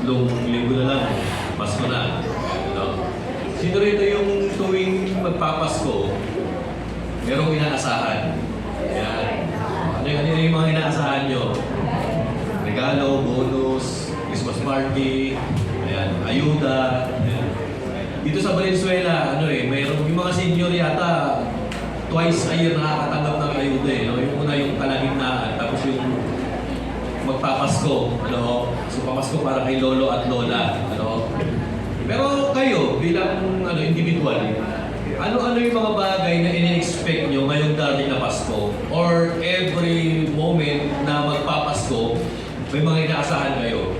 tatlong linggo na lang, Pasko na. No? Sino rito yung tuwing magpapasko, merong inaasahan? Ayan. Ano yung mga inaasahan nyo? Regalo, bonus, Christmas party, ayan, ayuda. Ayan. Dito sa Valenzuela, mayroong yung mga senior yata, twice a year nakakatanggap ng ayuda eh. No? Yung una yung kalagitnaan, tapos yung magpapasko, so pamasko para kay lolo at lola, Pero kayo bilang individual, ano yung mga bagay na ini-expect nyo ngayong darating na Pasko or every moment na magpapasko, may mga inaasahan kayo,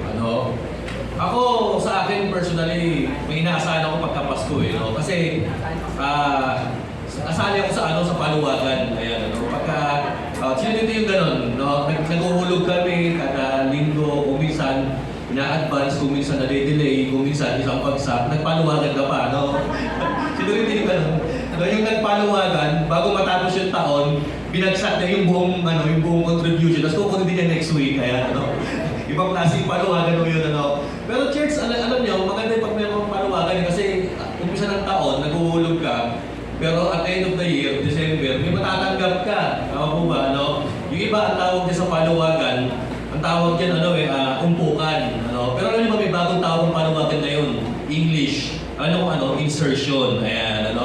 Ako, sa akin personally, may inaasahan ako pagka-Pasko kasi asali ako sa paluwagan, ayan, sino dito yung gano'n, nag-uhulog kami kada linggo, kung minsan ina-advance, kung minsan na-delay, kung minsan isang pagsak, nagpaluwagan ka pa, Sino dito yung gano'n? Yung nagpaluwagan, bago matapos yung taon, binagsak na yung buong contribution, tapos kukunin din niya next week, ayan, Ibang klaseng paluwagan mo yun, Pero church, alam nyo, maganda yung pag may mga paluwagan kasi umpisa ng taon, nag-uhulog ka, pero at the end of the year, December, may matatanggap ka. Tama po ba, Yung iba ang tawag niya sa paluwagan, ang tawag dyan, umpukan, Pero alam niyo ba, may bagong tawag ng paluwagan ngayon, English. Insertion. Ayan,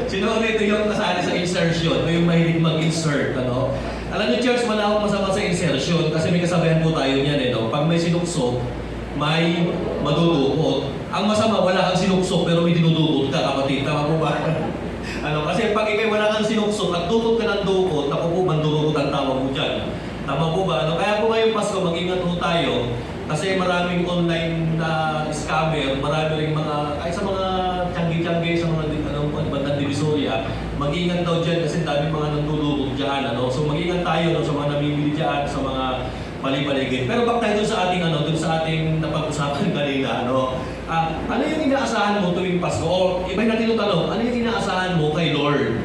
Sino rito yung kasali sa insertion? O yung mahilig mag-insert, Alam niyo, church, wala akong masama sa insertion kasi may kasabihan po tayo niyan, Pag may sinuksok, may madudukot. Ang masama, wala kang sinuksok pero may dinudukot ka, kapatid. Tama po ba? Kasi pag ikay wala kang sinuksok at dukot ka ng dukot, ako po, mandurukot ang tawag mo dyan. Tama po ba? Kaya po ngayong Pasko, mag-ingat po tayo kasi maraming online na scammer, marami rin kahit sa mga tiyanggi-tiyanggi, sa mga bandang Divisoria, mag-ingat daw dyan kasi dami mga nandudukot dyan. So mag-ingat tayo sa mga namimili dyan, sa mga pali-paligid. Pero back tayo dun sa ating napag-usapan kanina, ano yung inaasahan mo tuwing Pasko? O iba natin yung tanong, ano yung inaasahan mo kay Lord?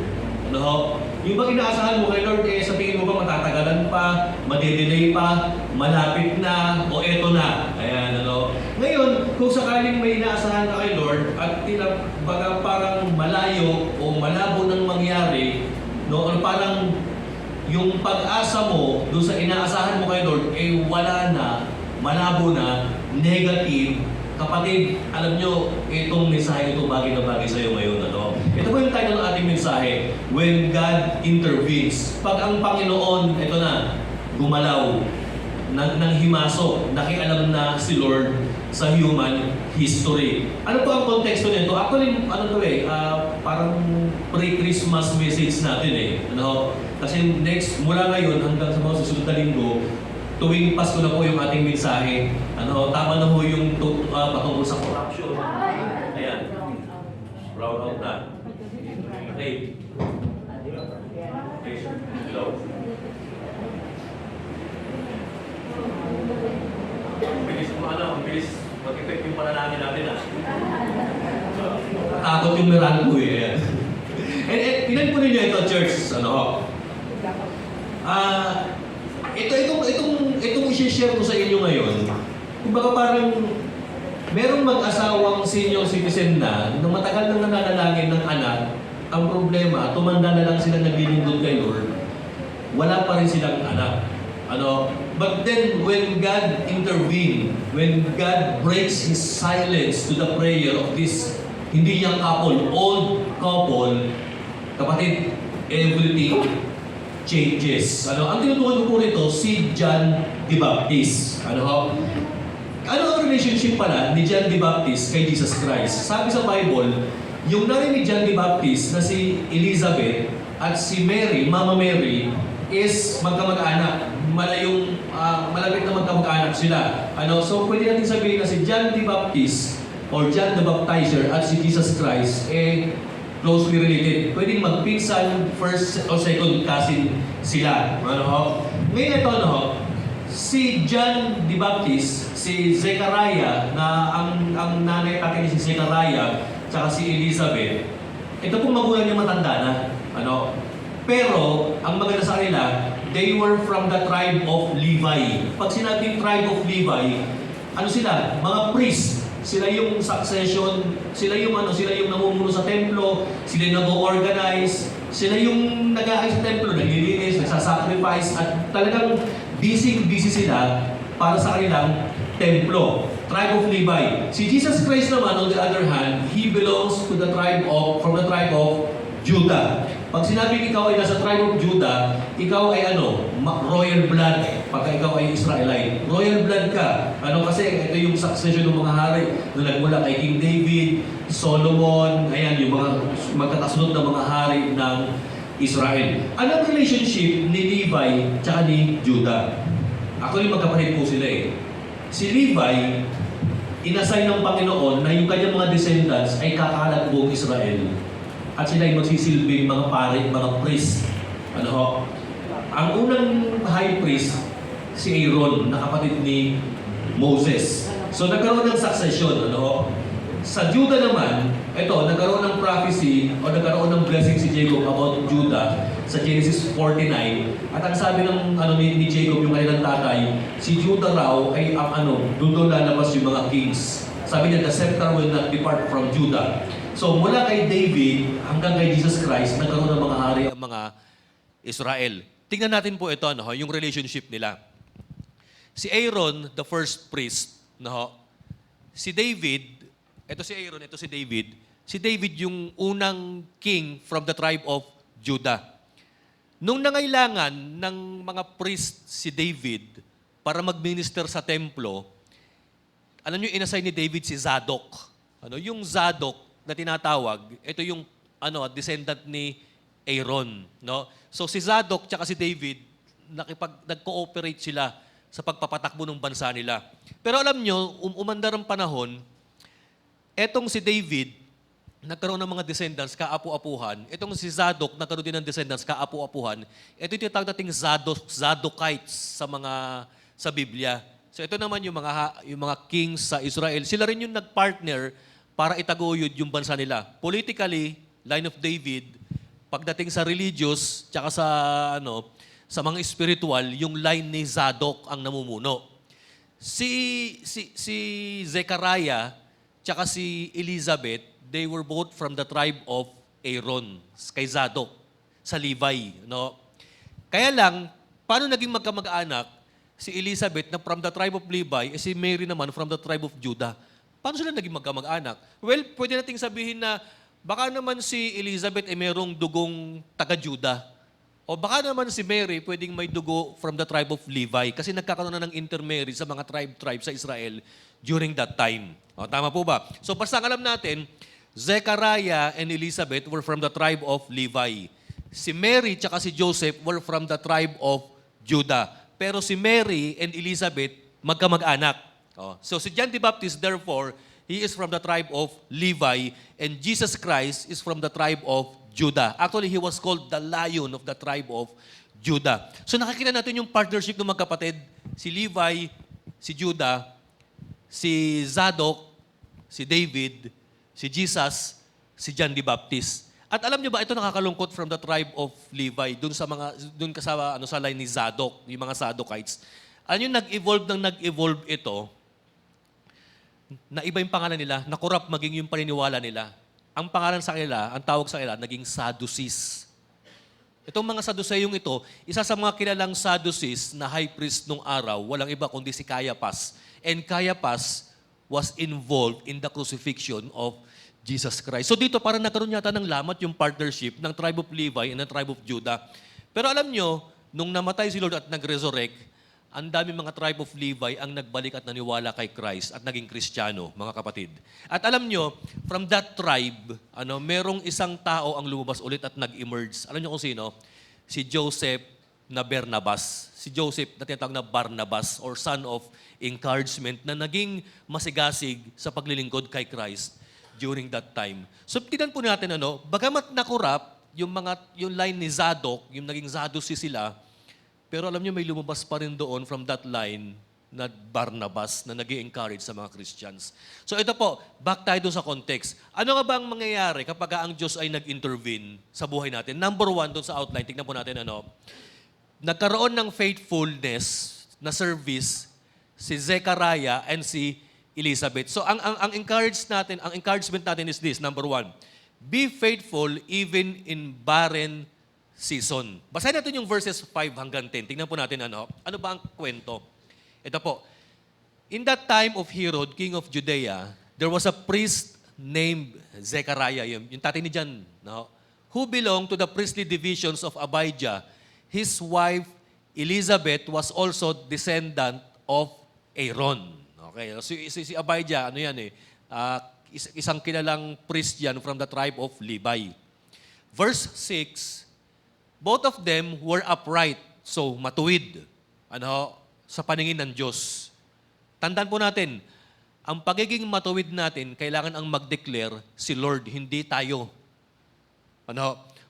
Yung bang inaasahan mo kay Lord, sa tingin mo ba matatagalan pa, madedelay pa, malapit na, o eto na? Ayan, Ngayon, kung sakaling may inaasahan ka kay Lord, at parang malayo o malabo nang mangyari, parang yung pag-asa mo doon sa inaasahan mo kay Lord, wala na, malabo na, negative. Kapatid, alam nyo, itong mensahe ito bagay na bagay sa'yo ngayon. Ito po yung title ng ating mensahe, When God Intervenes. Pag ang Panginoon, ito na, gumalaw, nang himasok, nakialam na si Lord sa human history. Ano po ang konteksto nito? Actually, parang pre-Christmas message natin Kasi mula ngayon hanggang sa mga susunod na linggo, tuwing Pasko na po yung ating mensahe. Tama na po yung patungkol sa corruption. Ayan. Brown out na. Okay. Hello. Ang bilis mag-effect yung panalangin natin takot yung meron ko Tinan po ninyo ito, church. Itong i-share ko sa inyo ngayon, kumbaga parang merong mag-asawang senior citizen na matagal nang nananalangin ng anak, ang problema, tumanda na lang sila naglilingkod kay Lord, wala pa rin silang anak. But then, when God intervened, when God breaks His silence to the prayer of this hindi young couple, old couple, kapatid, everything changes. Ang tinutukoy ko po rito, si John the Baptist. Ano ang relationship pala ni John the Baptist kay Jesus Christ? Sabi sa Bible, yung nanay ni John the Baptist na si Elizabeth at si Mary, Mama Mary, is magkamag-anak. Malapit na magkamag-anak sila. So pwede natin sabihin na si John the Baptist or John the Baptizer at si Jesus Christ closely related. Pwedeng magpinsan, first or second cousin sila. Ngayon ito, si John the Baptist, si Zechariah, na ang nanay at si Zechariah, tsaka si Elizabeth, ito pong magulang niya matanda na. Pero, ang maganda sa kanila, they were from the tribe of Levi. Pag sinabing tribe of Levi, ano sila? Mga priest. Sila yung succession, sila yung namumuno sa templo, sila yung nag-organize, sila yung nag-aayos sa templo, naglilinis, nagsasacrifice, at talagang busy sila para sa kanilang templo. Tribe of Levi. Si Jesus Christ naman, on the other hand, He belongs to from the tribe of Judah. Pag sinabing ikaw ay nasa tribe of Judah, ikaw ay royal blood. Pagka ikaw ay Israelite, royal blood ka. Kasi ito yung succession ng mga hari na nagmula kay King David, Solomon, ayan, yung mga magkakasunod na mga hari ng Israel. Anong relationship ni Levi tsaka ni Judah? Actually, magkapatid po sila eh. Si Levi, inassign ng Panginoon na yung kanyang mga descendants ay kakalat buong Israel. At sila ay magsisilbing mga pare, mga priest. Ang unang high priest, si Aaron, na kapatid ni Moses. So nagkaroon ng succession. Sa Judah naman, nagkaroon ng prophecy o nagkaroon ng blessing si Jacob about Judah sa Genesis 49. At ang sabi ng ni Jacob, yung kanilang tatay, si Judah raw ay doon lalabas yung mga kings. Sabi niya, the scepter will not depart from Judah. So mula kay David hanggang kay Jesus Christ, nagkaroon ng mga hari ang mga Israel. Tingnan natin po ito, yung relationship nila. Si Aaron, the first priest, si David, ito si Aaron, ito si David. Si David yung unang king from the tribe of Judah. Nung nangailangan ng mga priest si David para mag-minister sa templo, alam niyo, inassign ni David si Zadok. Yung Zadok na tinatawag, ito yung descendant ni Aaron. So si Zadok tsaka si David, nag-cooperate sila sa pagpapatakbo ng bansa nila. Pero alam nyo, umandar ang panahon, etong si David, nagkaroon ng mga descendants, kaapu-apuhan. Etong si Zadok, nagkaroon din ng descendants, kaapu-apuhan. Ito yung tinatawag nating Zadokites sa Biblia. So ito naman yung mga kings sa Israel. Sila rin yung nagpartner para itaguyod yung bansa nila. Politically, line of David, pagdating sa religious, tsaka sa mga spiritual, yung line ni Zadok ang namumuno. Si Zechariah, tsaka si Elizabeth, they were both from the tribe of Aaron, kay Zadok, sa Levi. Kaya lang, paano naging magkamag-anak si Elizabeth na from the tribe of Levi, si Mary naman from the tribe of Judah? Paano sila naging magkamag-anak? Well, pwede nating sabihin na baka naman si Elizabeth ay merong dugong taga-Judah. O baka naman si Mary pwedeng may dugo from the tribe of Levi kasi nagkakaroon na ng intermarriage sa mga tribe sa Israel during that time. Tama po ba? So basta alam natin, Zechariah and Elizabeth were from the tribe of Levi. Si Mary tsaka si Joseph were from the tribe of Judah. Pero si Mary and Elizabeth magkamag-anak. So si John the Baptist, therefore, he is from the tribe of Levi, and Jesus Christ is from the tribe of Judah. Actually, he was called the Lion of the tribe of Judah. So nakikita natin yung partnership ng magkapatid, si Levi, si Judah, si Zadok, si David, si Jesus, si John the Baptist. At alam niyo ba, ito nakakalungkot from the tribe of Levi, dun sa line ni Zadok, yung mga Zadokites. Ano yung nag-evolve ito, na iba yung pangalan nila, na corrupt maging yung paniniwala nila. Ang pangalan sa kanila, ang tawag sa kanila, naging Sadducees. Itong mga Sadduceyong ito, isa sa mga kilalang Sadducees na high priest nung araw, walang iba kundi si Caiaphas. And Caiaphas was involved in the crucifixion of Jesus Christ. So dito parang nagkaroon yata ng lamat yung partnership ng tribe of Levi and the tribe of Judah. Pero alam nyo, nung namatay si Lord at nag-resurrect, ang dami mga tribe of Levi ang nagbalik at naniwala kay Christ at naging Kristiyano, mga kapatid. At alam nyo, from that tribe, merong isang tao ang lumabas ulit at nag-emerge. Alam nyo kung sino? Si Joseph na Barnabas. Si Joseph na tinatawag na Barnabas or son of encouragement na naging masigasig sa paglilingkod kay Christ during that time. So, tignan po natin, bagamat na-corrupt, yung line ni Zadok, yung naging Sadducee sila, pero alam niyo, may lumabas pa rin doon from that line na Barnabas na nag-i-encourage sa mga Christians. So ito po, back tayo doon sa context. Ano nga ba ang mangyayari kapag ang Diyos ay nag-intervene sa buhay natin? Number one, doon sa outline, tignan po natin nagkaroon ng faithfulness na service si Zechariah and si Elizabeth. So ang encouragement natin is this, number 1, be faithful even in barren season. Basahin natin yung verses 5 hanggang 10. Tingnan po natin ano ba ang kwento. Ito po. In that time of Herod, king of Judea, there was a priest named Zechariah, yung tatay ni John, who belonged to the priestly divisions of Abijah. His wife, Elizabeth, was also descendant of Aaron. Okay, so si Abijah, isang kilalang priest yan from the tribe of Levi. Verse 6, both of them were upright, so matuwid, sa paningin ng Diyos. Tandaan po natin, ang pagiging matuwid natin, kailangan ang mag-declare si Lord, hindi tayo.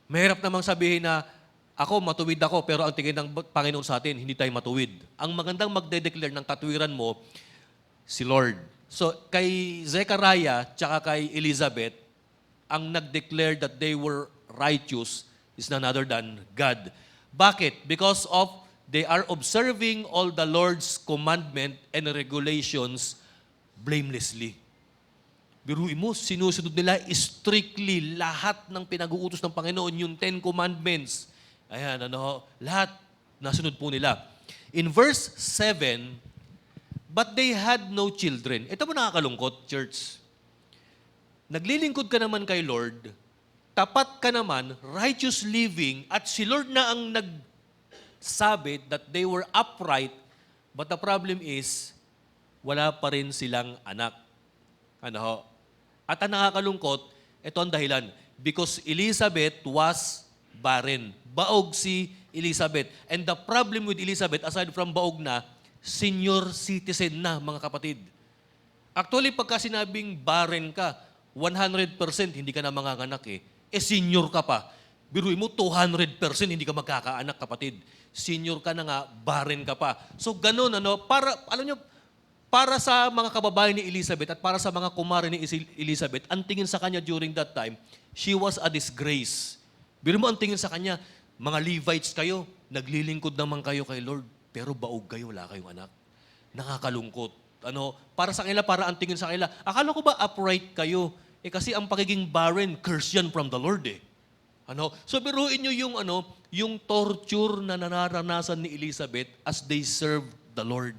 Mahirap namang sabihin na, ako, matuwid ako, pero ang tingin ng Panginoon sa atin, hindi tayo matuwid. Ang magandang magde-declare ng katwiran mo, si Lord. So, kay Zechariah, tsaka kay Elizabeth, ang nag-declare that they were righteous is none other than God. Bakit? Because of they are observing all the Lord's commandment and regulations blamelessly. Biruin mo, sinusunod nila strictly lahat ng pinag-uutos ng Panginoon, yung 10 Commandments. Ayan, lahat nasunod po nila. In verse 7, but they had no children. Ito mo nakakalungkot, church. Naglilingkod ka naman kay Lord, tapat ka naman, righteous living, at si Lord na ang nagsabi that they were upright, but the problem is, wala pa rin silang anak. At ang nakakalungkot, ito ang dahilan. Because Elizabeth was barren. Baog si Elizabeth. And the problem with Elizabeth, aside from baog na, senior citizen na, mga kapatid. Actually, pagka sinabing barren ka, 100% hindi ka na manganganak senior ka pa. Biruin mo, 200% hindi ka magkakaanak, kapatid. Senior ka na nga, barren ka pa. So, ganun, para sa mga kababayan ni Elizabeth at para sa mga kumare ni Elizabeth, ang tingin sa kanya during that time, she was a disgrace. Biruin mo, ang tingin sa kanya, mga Levites kayo, naglilingkod naman kayo kay Lord, pero baog kayo, wala kayong anak. Nakakalungkot. Para sa kanila, para ang tingin sa kanila, akala ko ba upright kayo? Kasi ang pagiging barren, curse yan from the Lord So biruin nyo yung torture na nararanasan ni Elizabeth as they serve the Lord.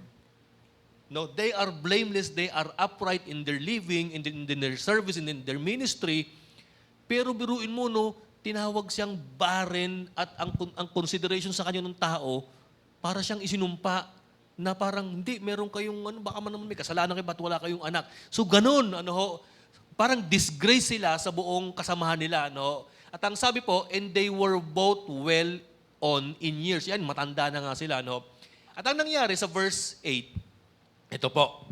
No, they are blameless, they are upright in their living, in their service, in their ministry. Pero biruin mo, tinawag siyang barren at ang consideration sa kanya ng tao, para siyang isinumpa na parang, hindi, meron kayong, baka man naman may kasalanan kayo, ba't wala kayong anak? So ganun, parang disgrace sila sa buong kasamahan nila. At ang sabi po, and they were both well on in years. Yan, matanda na nga sila. At ang nangyari sa verse 8, ito po.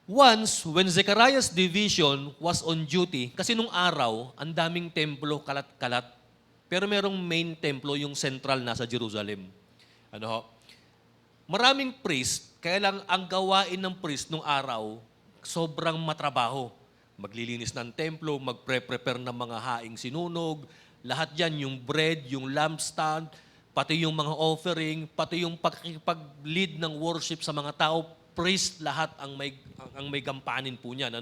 Once, when Zechariah's division was on duty, kasi nung araw, ang daming templo, kalat-kalat. Pero merong main templo, yung central nasa Jerusalem. Maraming priest, kaya lang ang gawain ng priest nung araw, sobrang matrabaho. Maglilinis ng templo, magpre-prepare ng mga haing sinunog, lahat yan, yung bread, yung lampstand, pati yung mga offering, pati yung pag-lead ng worship sa mga tao, priest lahat ang may gampanin po niyan.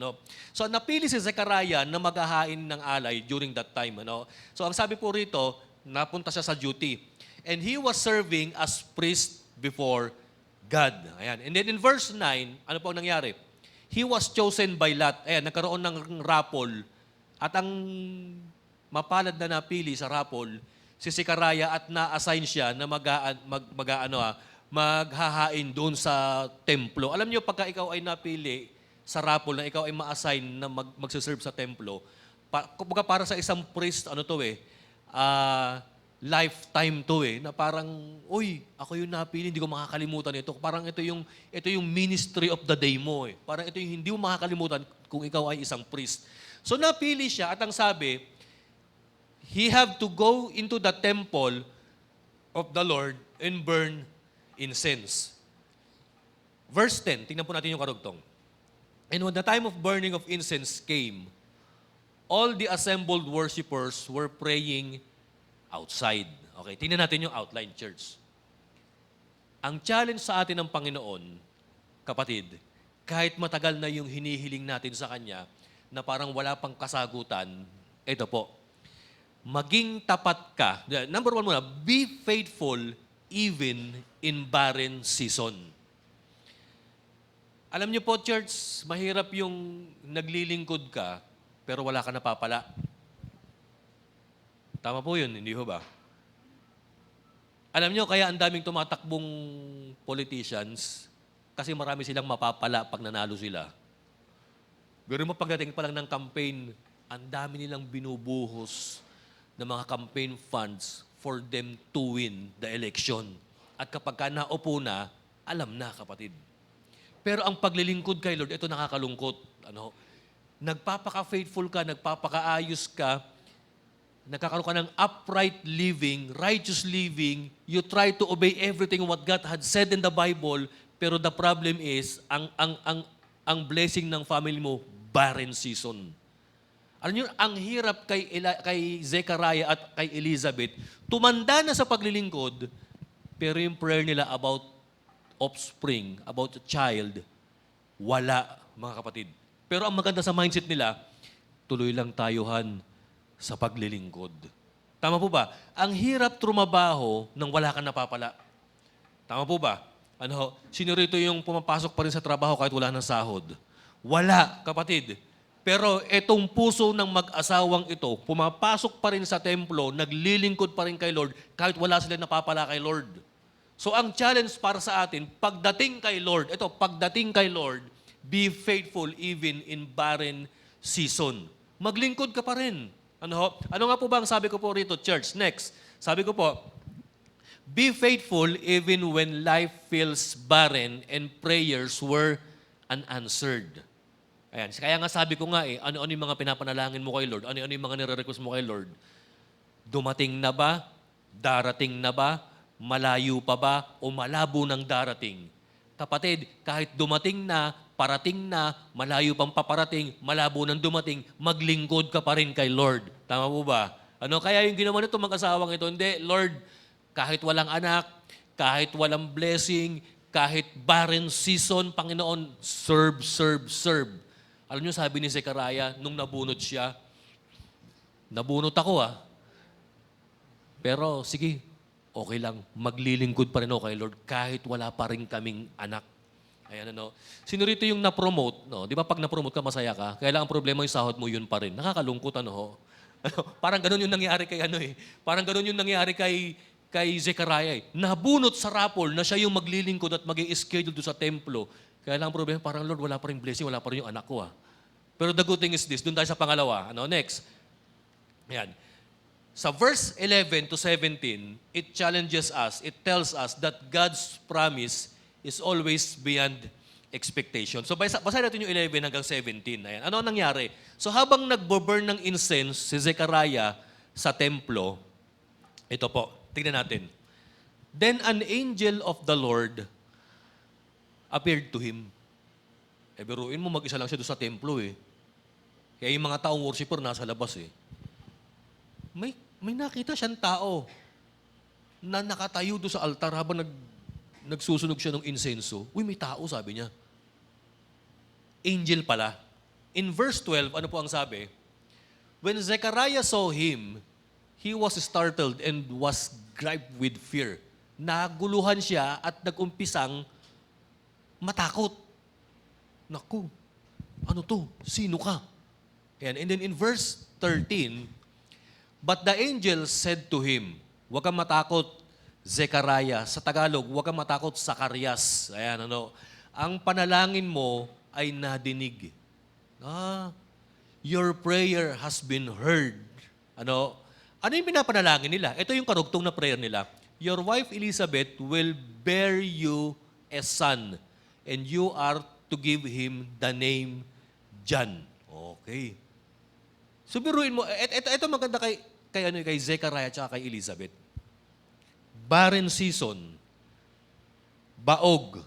So napili si Zechariah na maghahain ng alay during that time. So ang sabi po rito, napunta siya sa duty. And he was serving as priest before God. Ayan. And then in verse 9, ano po ang nangyari? He was chosen by Lot. Ayan, nagkaroon ng raffle. At ang mapalad na napili sa raffle, si Zechariah, at na-assign siya na maghahain doon sa templo. Alam niyo, pagka ikaw ay napili sa raffle na ikaw ay ma-assign na magsiserve sa templo, kumbaga para sa isang priest, lifetime to na parang, uy, ako yung napili, hindi ko makakalimutan ito. Parang ito yung ministry of the day mo Parang ito yung hindi mo makakalimutan kung ikaw ay isang priest. So napili siya at ang sabi, he have to go into the temple of the Lord and burn incense. Verse 10, tingnan po natin yung karugtong. And when the time of burning of incense came, all the assembled worshipers were praying outside. Okay, tingnan natin yung outline, church. Ang challenge sa atin ng Panginoon, kapatid, kahit matagal na yung hinihiling natin sa Kanya, na parang wala pang kasagutan, ito po, maging tapat ka. Number one muna, be faithful even in barren season. Alam niyo po, church, mahirap yung naglilingkod ka, pero wala ka napapala. Tama po yun, hindi ho ba? Alam niyo, kaya ang daming tumatakbong politicians, kasi marami silang mapapala pag nanalo sila. Pero mo pagdating pa lang ng campaign, ang dami nilang binubuhos ng mga campaign funds for them to win the election. At kapag ka naupo na, alam na, kapatid. Pero ang paglilingkod kay Lord, ito nakakalungkot. Nagpapaka-faithful ka, nagpapakaayos ka, nagkakaroon ka ng upright living, righteous living, you try to obey everything what God had said in the Bible, pero the problem is, ang blessing ng family mo, barren season. Alam niyo, ang hirap kay Zechariah at kay Elizabeth, tumanda na sa paglilingkod, pero yung prayer nila about offspring, about a child, wala, mga kapatid. Pero ang maganda sa mindset nila, tuloy lang tayuhan sa paglilingkod. Tama po ba? Ang hirap trumabaho nang wala kang napapala. Tama po ba? Sino rito yung pumapasok pa rin sa trabaho kahit wala ng sahod? Wala, kapatid. Pero itong puso ng mag-asawang ito, pumapasok pa rin sa templo, naglilingkod pa rin kay Lord, kahit wala sila napapala kay Lord. So ang challenge para sa atin, pagdating kay Lord, be faithful even in barren season. Maglingkod ka pa rin. Ano nga po ba ang sabi ko po rito, church? Next, sabi ko po, be faithful even when life feels barren and prayers were unanswered. Ayan. Kaya nga sabi ko nga ano-ano yung mga pinapanalangin mo kay Lord, ano-ano yung mga nire-request mo kay Lord. Dumating na ba? Darating na ba? Malayo pa ba? O malabo ng darating? Kapatid, kahit dumating na, parating na, malayo pang paparating, malabo nang dumating, maglingkod ka pa rin kay Lord. Tama po ba? Kaya yung ginawa nito mag-asawang ito, hindi, Lord, kahit walang anak, kahit walang blessing, kahit barren season, Panginoon, serve, serve, serve. Alam niyo, sabi ni Zechariah, nung nabunot siya, nabunot ako Pero sige, okay lang, maglilingkod pa rin ako kay Lord kahit wala pa rin kaming anak. Ayan, Sino rito yung na-promote? Di ba pag na-promote ka, masaya ka? Kaya lang ang problema yung sahod mo, yun pa rin. Nakakalungkot, Parang ganun yung nangyari kay Parang ganun yung nangyari kay Zechariah. Nabunot sa rapol na siya yung maglilingkod at mag-i-schedule doon sa templo. Kaya lang ang problema, parang Lord, wala pa rin blessing, wala pa rin yung anak ko. Pero the good thing is this, doon tayo sa pangalawa. Next. Ayan. Sa verse 11 to 17, it challenges us, it tells us that God's promise is always beyond expectation. So basahin natin yung 11 hanggang 17. Ayan. Ano ang nangyari? So habang nagbo-burn ng incense si Zechariah sa templo, ito po, tignan natin. Then an angel of the Lord appeared to him. Biruin mo, mag-isa lang siya doon sa templo Kaya yung mga taong worshiper nasa labas May nakita siyang tao na nakatayo doon sa altar habang nagsusunog siya ng insenso. Uy, may tao, sabi niya. Angel pala. In verse 12, ano po ang sabi? When Zechariah saw him, he was startled and was gripped with fear. Naguluhan siya at nagumpisang matakot. Naku, ano to? Sino ka? And then in verse 13, but the angel said to him, huwag kang matakot, Zechariah. Sa Tagalog, huwag kang matakot, Zacarias. Ayan, ang panalangin mo ay nadinig. Your prayer has been heard. Ano yung pinapanalangin nila? Ito yung karugtong na prayer nila. Your wife Elizabeth will bear you a son, and you are to give him the name John. Okay. So biruin mo, ito maganda kay Zechariah at kay Elizabeth. Barren season, baog,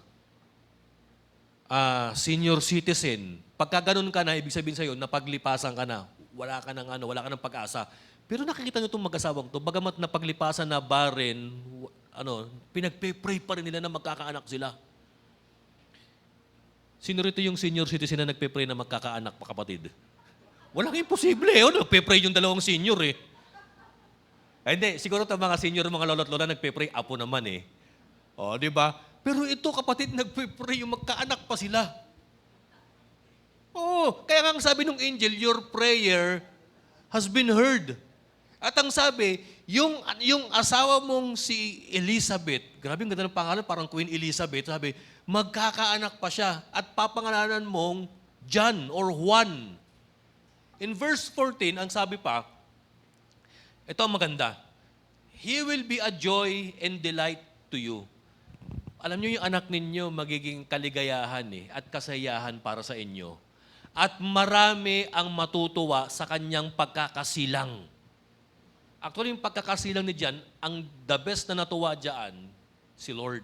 senior citizen. Pagka ganun ka na, ibig sabihin sa'yo, napaglipasan ka na, wala ka ng pag-asa. Pero nakikita nyo itong mag-asawang to, bagamat napaglipasan na barren, pinagpe-pray pa rin nila na magkakaanak sila. Sino rito yung senior citizen na nagpe-pray na magkakaanak pa kapatid? Walang imposible eh. Nagpe-pray yung dalawang senior eh. Hindi, siguro itong mga senior, mga lolo't lola, nagpe-pray, apo naman eh. O, di ba? Pero ito kapatid, nagpe-pray yung magkaanak pa sila. Oo, kaya nga ang sabi ng angel, your prayer has been heard. At ang sabi, yung asawa mong si Elizabeth, grabe ang ganda ng pangalan, parang Queen Elizabeth, sabi, magkakaanak pa siya at papangalanan mong John or Juan. In verse 14, ang sabi pa, ito ang maganda, he will be a joy and delight to you. Alam niyo yung anak ninyo magiging kaligayahan at kasayahan para sa inyo. At marami ang matutuwa sa kanyang pagkakasilang. Actually, yung pagkakasilang ni John, ang the best na natuwa dyan, si Lord.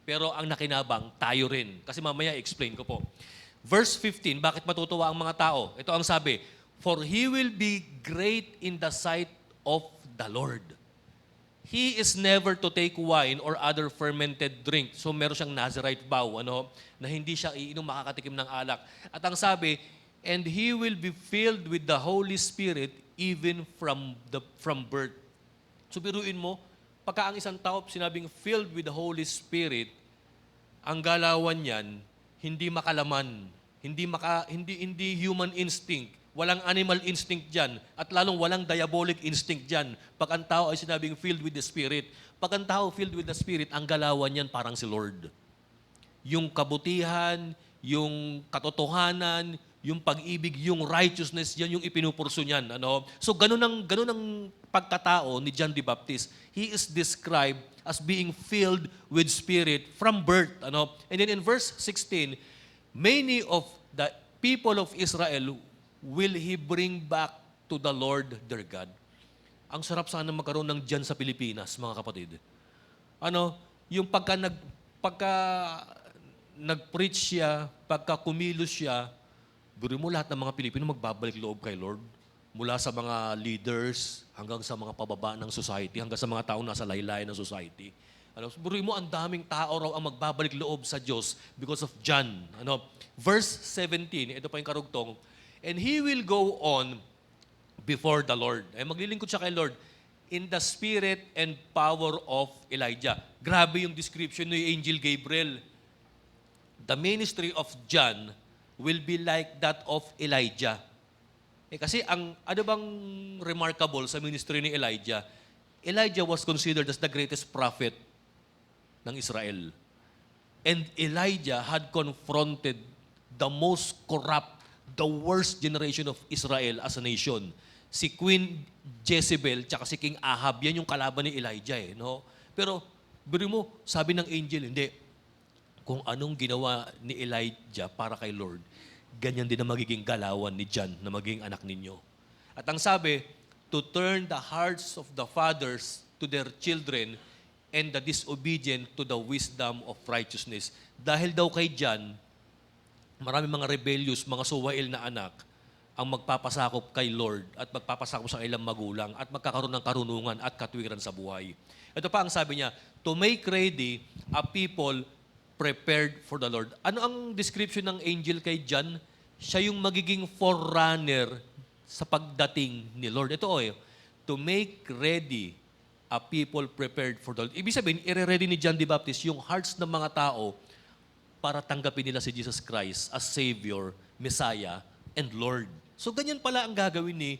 Pero ang nakinabang, tayo rin. Kasi mamaya, explain ko po. Verse 15, bakit matutuwa ang mga tao? Ito ang sabi, for he will be great in the sight of the Lord. He is never to take wine or other fermented drink. So meron siyang Nazirite vow, na hindi siya iinom makakatikim ng alak. At ang sabi, and he will be filled with the Holy Spirit even from birth. So biruin mo, pagka ang isang tao sinabing filled with the Holy Spirit, ang galawan niyan hindi makalaman, hindi human instinct, walang animal instinct diyan, at lalong walang diabolic instinct diyan. Pag ang tao ay sinabing filled with the Spirit, pag ang tao filled with the Spirit, ang galawan niyan parang si Lord. Yung kabutihan, yung katotohanan, yung pag-ibig, yung righteousness, yan yung ipinupurso niyan. So, ganun ang pagkatao ni John the Baptist. He is described as being filled with Spirit from birth. And then in verse 16, many of the people of Israel will he bring back to the Lord their God. Ang sarap sana magkaroon ng John sa Pilipinas, mga kapatid. Yung pagka nag-preach siya, pagka kumilos siya, biro mo lahat ng mga Pilipino magbabalik loob kay Lord. Mula sa mga leaders, hanggang sa mga pababa ng society, hanggang sa mga taong nasa laylayan ng society. Biro mo, ang daming tao raw ang magbabalik loob sa Diyos because of John. Verse 17, ito pa yung karugtong, and he will go on before the Lord. Maglilingkod siya kay Lord in the spirit and power of Elijah. Grabe yung description ni Angel Gabriel. The ministry of John will be like that of Elijah. Kasi ano bang remarkable sa ministry ni Elijah? Elijah was considered as the greatest prophet ng Israel. And Elijah had confronted the most corrupt, the worst generation of Israel as a nation. Si Queen Jezebel tsaka si King Ahab, yan yung kalaban ni Elijah. Pero, biro mo, sabi ng angel, hindi. Kung anong ginawa ni Elijah para kay Lord, ganyan din ang magiging galawan ni John na magiging anak ninyo. At ang sabi, to turn the hearts of the fathers to their children and the disobedient to the wisdom of righteousness. Dahil daw kay John, marami mga rebellious, mga suwail na anak ang magpapasakop kay Lord at magpapasakop sa ilang magulang at magkakaroon ng karunungan at katwiran sa buhay. Ito pa ang sabi niya, to make ready a people prepared for the Lord. Ano ang description ng angel kay John? Siya yung magiging forerunner sa pagdating ni Lord. Ito to make ready a people prepared for the Lord. Ibig sabihin, i-ready ni John the Baptist yung hearts ng mga tao para tanggapin nila si Jesus Christ as Savior, Messiah, and Lord. So ganyan pala ang gagawin ni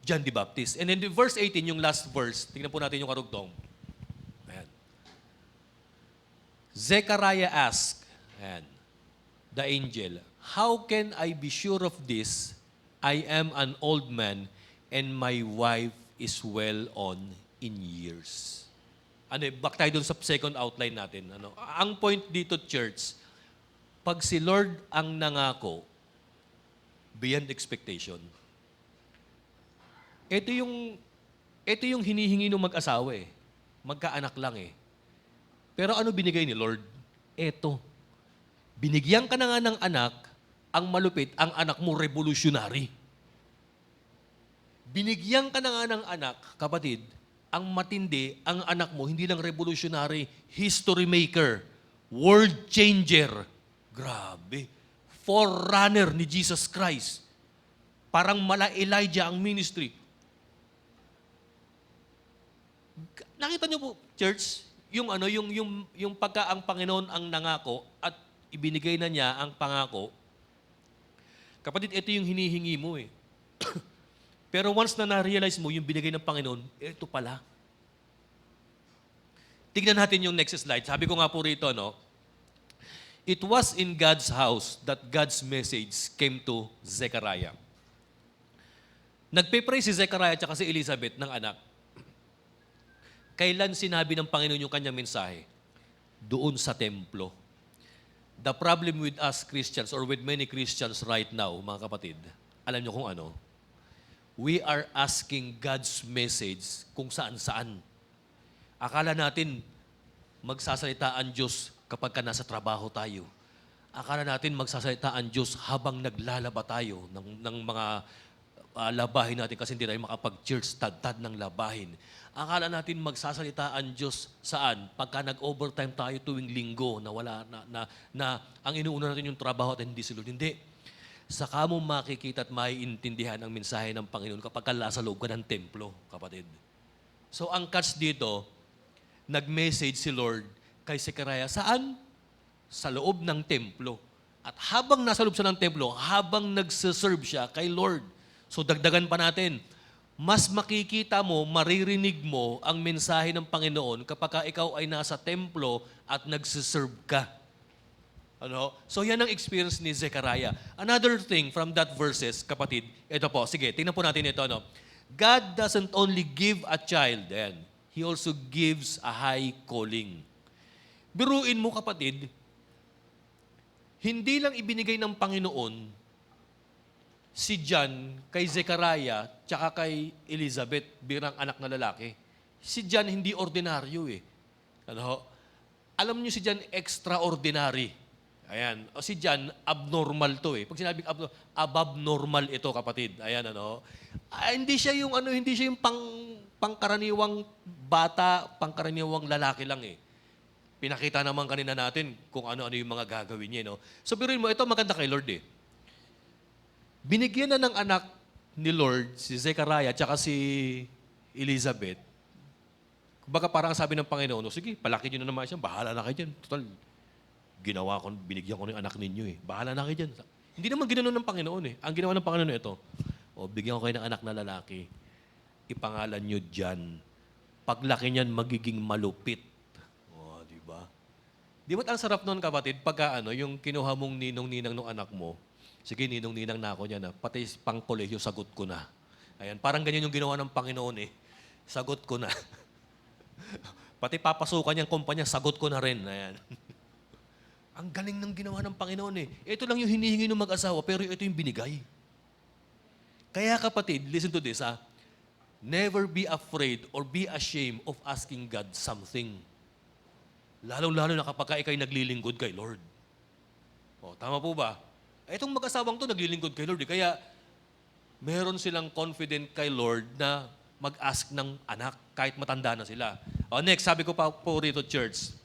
John the Baptist. And then verse 18, yung last verse, tingnan po natin yung karugtong. Zechariah asked, the angel, how can I be sure of this? I am an old man and my wife is well on in years. Back tayo dun sa second outline natin. Ang point dito, church, pag si Lord ang nangako, beyond expectation. Ito yung hinihingi ng mag-asawa Magkaanak lang Pero ano binigay ni Lord? Eto. Binigyan ka na nga ng anak, ang malupit, ang anak mo revolutionary. Binigyan ka na nga ng anak, kapatid, ang matindi, ang anak mo, hindi lang revolutionary, history maker, world changer. Grabe. forerunner ni Jesus Christ. Parang mala Elijah ang ministry. Nakita niyo po, church, yung pagka ang Panginoon ang nangako at ibinigay na niya ang pangako. Kapatid, ito yung hinihingi mo eh. Pero once na na-realize mo yung binigay ng Panginoon, ito pala. Tignan natin yung next slide. Sabi ko nga po rito, no? It was in God's house that God's message came to Zechariah. Nagpe-pray si Zechariah at si Elizabeth ng anak. Kailan sinabi ng Panginoon yung kanyang mensahe? Doon sa templo. The problem with us Christians or with many Christians right now, mga kapatid, alam nyo kung ano? We are asking God's message kung saan-saan. Akala natin magsasalita ang Diyos kapag ka nasa trabaho tayo. Akala natin magsasalita ang Diyos habang naglalaba tayo ng mga labahin natin kasi hindi tayo makapag-church, tad ng labahin. Akala natin magsasalita ang Diyos saan? Pagka nag-overtime tayo tuwing linggo na wala na ang inuuna natin yung trabaho at hindi si Lord. Hindi. Saka mo makikita at maiintindihan ang mensahe ng Panginoon kapag nasa loob ka ng templo, kapatid. So ang catch dito, nag-message si Lord kay Zechariah. Saan? Sa loob ng templo. At habang nasa loob siya ng templo, habang nagsiserve siya kay Lord. So dagdagan pa natin, mas makikita mo, maririnig mo ang mensahe ng Panginoon kapag ikaw ay nasa templo at nagsiserve ka. Ano? So yan ang experience ni Zechariah. Another thing from that verses, kapatid, ito po, sige, tingnan po natin ito. Ano? God doesn't only give a child, and He also gives a high calling. Biruin mo, kapatid, hindi lang ibinigay ng Panginoon si John kay Zechariah tsaka kay Elizabeth bilang anak na lalaki. Si John hindi ordinaryo eh. Ano? Alam niyo si John extraordinary. Ayan. O si John abnormal to eh. Pag sinabing above normal ito, kapatid. Ayan ano. Hindi siya yung pangkaraniwang bata, pangkaraniwang lalaki lang eh. Pinakita naman kanina natin kung ano-ano yung mga gagawin niya, no? So biruin mo, ito maganda kay Lord eh. Binigyan na ng anak ni Lord, si Zechariah, tsaka si Elizabeth. Kumbaga parang sabi ng Panginoon, sige, palaki nyo na naman siya, bahala na kayo dyan. Total, binigyan ko ng anak ninyo eh. Bahala na kayo dyan. Hindi naman ginanon ng Panginoon eh. Ang ginawa ng Panginoon ito, bigyan ko kayo ng anak na lalaki, ipangalan nyo dyan. Paglaki niyan, magiging malupit. Di ba? Di ba't ang sarap nun, kapatid, pagka yung kinuha mong ninong-ninang ng anak mo, sige, ninong-ninang na ako niya na. Pati pang kolehiyo, sagot ko na. Ayan, parang ganyan yung ginawa ng Panginoon eh. Sagot ko na. Pati papasukan niyang kumpanya, sagot ko na rin. Ayan. Ang galing ng ginawa ng Panginoon eh. Ito lang yung hinihingi ng mag-asawa, pero ito yung binigay. Kaya kapatid, listen to this never be afraid or be ashamed of asking God something. Lalong-lalo na kapag ikaw'y naglilingkod kay Lord. Tama po ba? Itong mag-asawang to naglilingkod kay Lord. Kaya meron silang confident kay Lord na mag-ask ng anak kahit matanda na sila. Next, sabi ko pa po rito, church.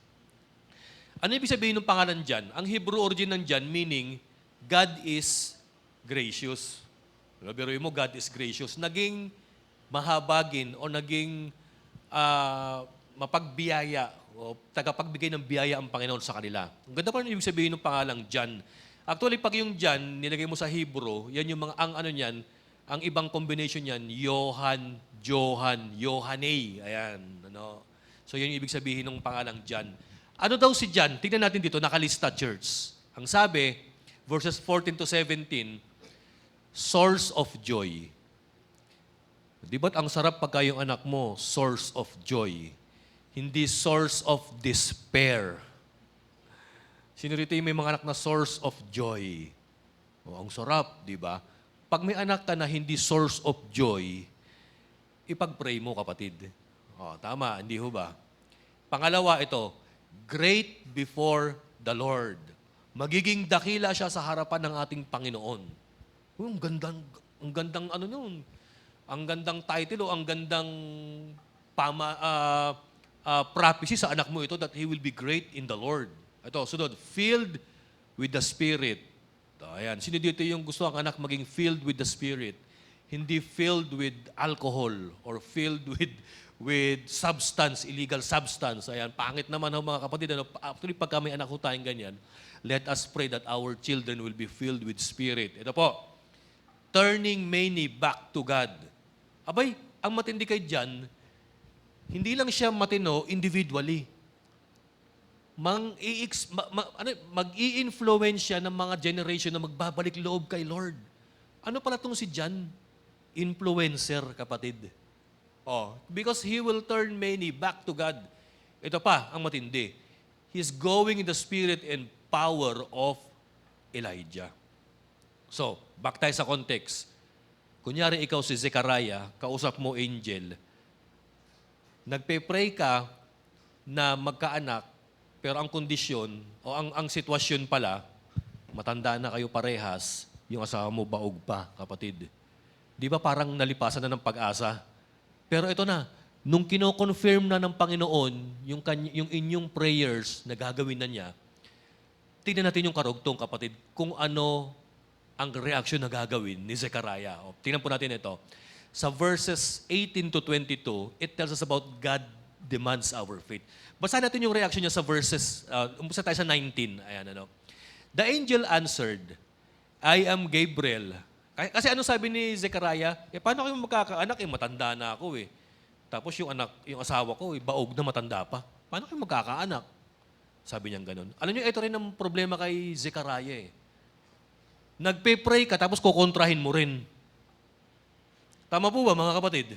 Ano ibig sabihin ng pangalan dyan? Ang Hebrew origin ng dyan meaning God is gracious. Biruin mo, God is gracious. Naging mahabagin o naging mapagbiyaya o tagapagbigay ng biyaya ang Panginoon sa kanila. Ang ganda pa rin ibig sabihin ng pangalang John. Actually, pag yung John, nilagay mo sa Hebrew, yan yung mga, ang ibang combination yan, Yohane. Ayan. So, yan yung ibig sabihin ng pangalang John. Ano daw si John? Tignan natin dito, nakalista, church. Ang sabi, verses 14 to 17, source of joy. Di ba't ang sarap pagka yung anak mo, source of joy? Hindi source of despair. Sino rito yung may mga anak na source of joy? Ang sarap, di ba? Pag may anak ka na hindi source of joy, ipag-pray mo, kapatid. Tama, hindi ho ba? Pangalawa ito, great before the Lord. Magiging dakila siya sa harapan ng ating Panginoon. Ang gandang ang gandang title o ang gandang prophecy sa anak mo ito that he will be great in the Lord. Ito, sunod, filled with the Spirit. Ayan. Sino dito yung gusto ang anak maging filled with the Spirit? Hindi filled with alcohol or filled with substance, illegal substance. Ayan, pangit naman ho mga kapatid. Ano? Actually, pag kami anak ko tayong ganyan, let us pray that our children will be filled with Spirit. Ito po, turning many back to God. Abay, ang matindi kay John, hindi lang siya matino individually. Mag-i-influence siya ng mga generation na magbabalik loob kay Lord. Ano pala itong si John? Influencer, kapatid. Because he will turn many back to God. Ito pa, ang matindi. He's going in the spirit and power of Elijah. So, back tayo sa context. Kunyari ikaw si Zechariah, kausap mo angel. Nagpe-pray ka na magkaanak, pero ang kondisyon o ang sitwasyon pala, matanda na kayo parehas, yung asawa mo baog pa, kapatid. Di ba parang nalipasan na ng pag-asa? Pero ito na, nung kino-confirm na ng Panginoon yung inyong prayers na gagawin na niya, tingnan natin yung karugtong, kapatid, kung ano ang reaksyon na gagawin ni Zechariah. Tingnan po natin ito. Sa verses 18 to 22, it tells us about God demands our faith. Basahin natin yung reaction niya sa verses, umpisa tayo sa 19. Ayan, ano. The angel answered, I am Gabriel. Kasi ano sabi ni Zechariah? Paano kayo magkakaanak? Matanda na ako eh. Tapos yung asawa ko, baog na matanda pa. Paano kayo magkakaanak? Sabi niya ganun. Alam niyo, ito rin ang problema kay Zechariah eh. Nagpe-pray ka, tapos kukontrahin mo rin. Tama po ba, mga kapatid?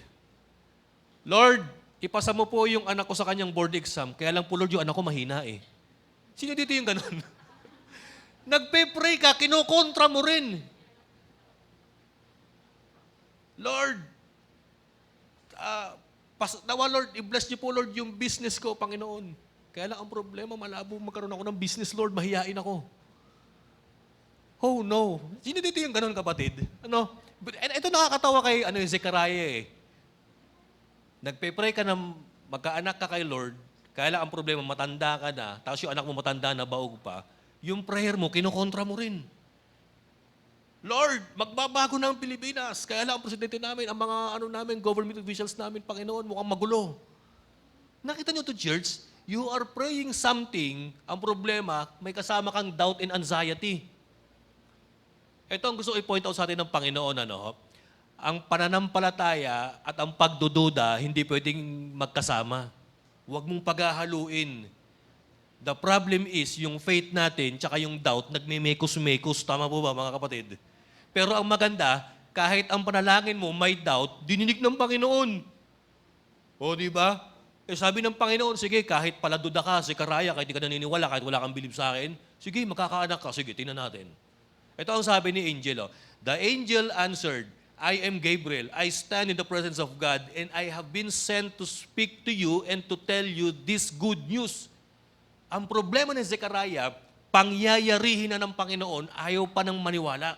Lord, ipasa mo po yung anak ko sa kanyang board exam, kaya lang po, Lord, yung anak ko mahina eh. Sino dito yung ganun? Nagpe-pray ka, kinukontra mo rin. Lord, nawa Lord, i-bless niyo po Lord yung business ko, Panginoon. Kaya lang ang problema, malabo magkaroon ako ng business, Lord, mahihain ako. Oh no. Sino dito yung ganun, kapatid? Ano? Ito nakakatawa kay Zechariah eh. Nagpe-pray ka na magkaanak ka kay Lord, kaya lang ang problema, matanda ka na, tapos yung anak mo matanda na, baog pa, yung prayer mo, kinukontra mo rin. Lord, magbabago na ang Pilipinas. Kaya lang ang presidente namin, ang mga government officials namin, Panginoon, mukhang magulo. Nakita niyo to, church? You are praying something, ang problema, may kasama kang doubt and anxiety. Ito ang gusto ko i-point out sa atin ng Panginoon, ang pananampalataya at ang pagdududa, hindi pwedeng magkasama. Huwag mong paghahaluin. The problem is, yung faith natin, tsaka yung doubt, nagmimekos-mekos. Tama po ba, mga kapatid? Pero ang maganda, kahit ang panalangin mo may doubt, dininig ng Panginoon. O, di ba? Sabi ng Panginoon, sige, kahit pala duda ka, Zechariah, kahit di ka naniniwala, kahit wala kang bilib sa akin, sige, makakaanak ka. Sige, tingnan natin. Ito ang sabi ni angel. The angel answered, I am Gabriel. I stand in the presence of God, and I have been sent to speak to you and to tell you this good news. Ang problema ni Zechariah, pangyayarihin na ng Panginoon, ayaw pa ng maniwala.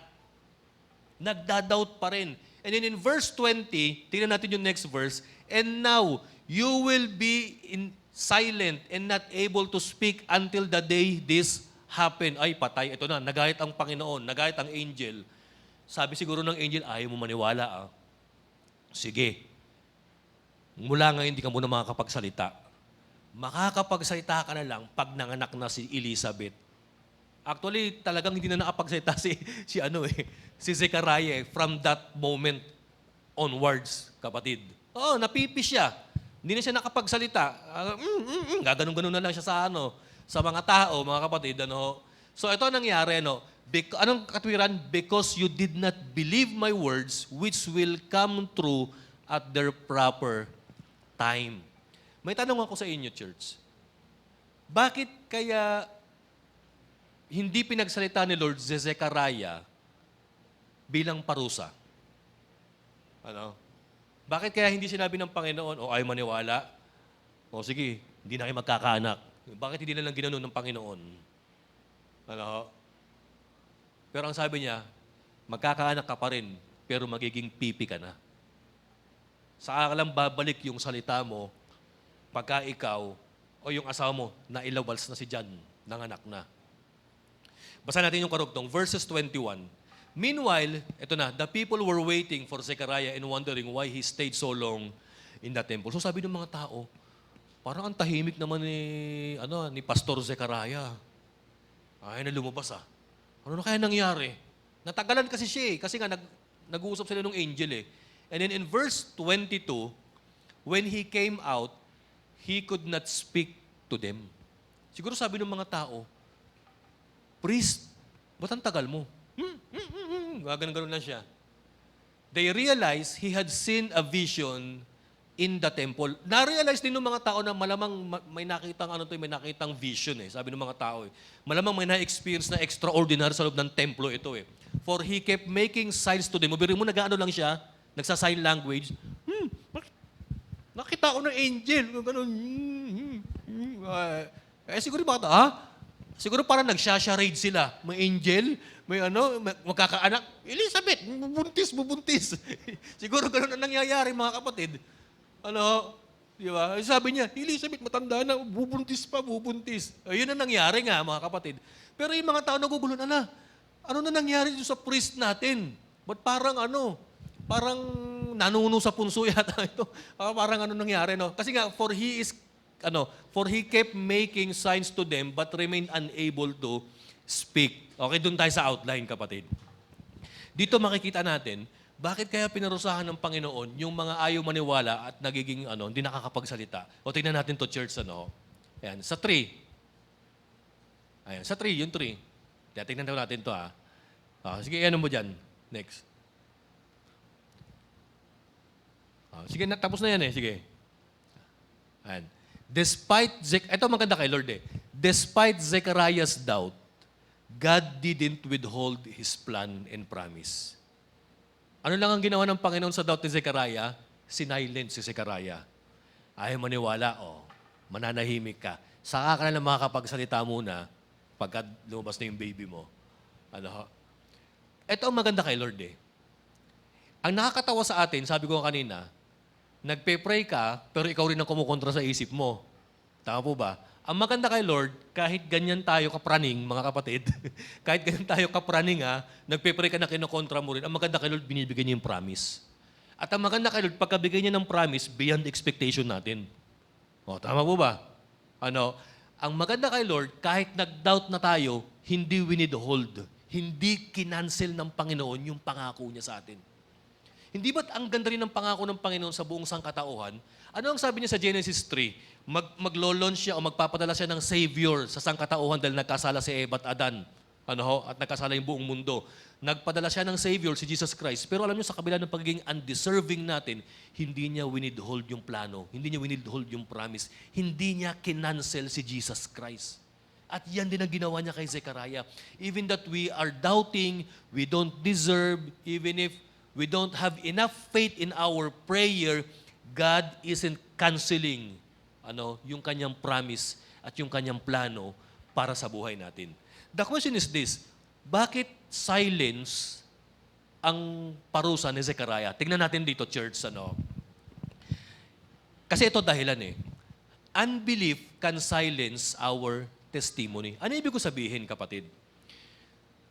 Nagdadoubt pa rin. And then in verse 20, tingnan natin yung next verse, and now, you will be silent and not able to speak until the day this happen. Ay, patay. Ito na, nagayat ang Panginoon, nagayat ang angel. Sabi siguro ng angel, ayaw mo maniwala. Sige. Mula ngayon, hindi ka muna makakapagsalita. Makakapagsalita ka na lang pag nanganak na si Elizabeth. Actually, talagang hindi na nakapagsalita si Zechariah from that moment onwards, kapatid. Napipi siya. Hindi na siya nakapagsalita. Gaganon-ganon na lang siya sa mga tao, mga kapatid. So ito ang nangyari. Anong katwiran? Because you did not believe my words, which will come true at their proper time. May tanong ako sa inyo, church. Bakit kaya hindi pinagsalita ni Lord Zechariah bilang parusa? Bakit kaya hindi sinabi ng Panginoon, ay maniwala? Sige, hindi na kayo magkakaanak. Bakit hindi na lang ginanon ng Panginoon? Pero ang sabi niya, magkakaanak ka pa rin, pero magiging pipi ka na. Saka lang babalik yung salita mo pagka ikaw o yung asawa mo na ilawals na si John, nanganak na. Basa natin yung karugtong, verses 21. Meanwhile, ito na, the people were waiting for Zechariah and wondering why he stayed so long in the temple. So sabi ng mga tao, parang ang tahimik naman ni Pastor Zechariah. Ay na lumabas Ano na kaya nangyari? Natagalan kasi siya kasi nga nag-uusap sila ng angel And then in verse 22, when he came out, he could not speak to them. Siguro sabi ng mga tao, priest, ba't ang tagal mo? Ganun lang siya. They realized he had seen a vision in the temple. Na-realize din ng mga tao na malamang may nakitang vision Sabi ng mga tao Malamang may na-experience na extraordinary sa loob ng templo ito For he kept making signs to them. Mabiri mo, nag-ano lang siya, nagsa-sign language. Nakita ko ng angel. Ganun. Siguro yung mga tao, Siguro parang nagsha-charade sila. May angel, may magkakaanak. Elizabeth, bubuntis. Siguro ganun ang nangyayari, mga kapatid. Di ba? Sabi niya, Elizabeth, matanda na, bubuntis. Yun ang nangyari nga, mga kapatid. Pero yung mga tao nagugulo, ano na nangyari sa priest natin? Ba't parang nanuno sa punso yata ito. Parang nangyari, no? Kasi nga, for he kept making signs to them but remained unable to speak. Okay, doon tayo sa outline, kapatid. Dito makikita natin, bakit kaya pinarusahan ng Panginoon yung mga ayaw maniwala at nagiging hindi nakakapagsalita? O tingnan natin to church Ayan, sa 3. Ayan, sa 3, yung 3. Tingnan natin to sige, mo dyan. Next. Sige, tapos na yan Sige. Ayan. Ito maganda kay Lord Despite Zechariah's doubt, God didn't withhold His plan and promise. Ano lang ang ginawa ng Panginoon sa doubt ni Zechariah? Sinilent si Zechariah. Ayaw maniwala, mananahimik ka. Saka ka na lang makakapagsalita muna pagka lumabas na yung baby mo. Ito ang maganda kay Lord Ang nakakatawa sa atin, sabi ko kanina, nagpe-pray ka, pero ikaw rin ang kumukontra sa isip mo. Tama po ba? Ang maganda kay Lord, kahit ganyan tayo kapraning, mga kapatid, kahit ganyan tayo kapraning nagpe-pray ka na kinokontra mo rin, ang maganda kay Lord, binibigyan niya yung promise. At ang maganda kay Lord, pagkabigay niya ng promise, beyond expectation natin. Tama po ba? Ang maganda kay Lord, kahit nag-doubt na tayo, hindi withhold, hindi kinancel ng Panginoon yung pangako niya sa atin. Hindi ba't ang ganda rin ng pangako ng Panginoon sa buong sangkatauhan? Ano ang sabi niya sa Genesis 3? Maglo-launch siya o magpapadala siya ng Savior sa sangkatauhan dahil nagkasala si Eva at Adan. At nagkasala yung buong mundo. Nagpadala siya ng Savior, si Jesus Christ. Pero alam niyo, sa kabila ng pagiging undeserving natin, hindi niya winidhold yung plano. Hindi niya winidhold yung promise. Hindi niya kinancel si Jesus Christ. At yan din ang ginawa niya kay Zechariah. Even that we are doubting, we don't deserve, even if we don't have enough faith in our prayer, God isn't canceling yung kanyang promise at yung kanyang plano para sa buhay natin. The question is this, bakit silence ang parusa ni Zechariah? Tingnan natin dito, church. Kasi ito dahilan Unbelief can silence our testimony. Ano ibig ko sabihin, kapatid?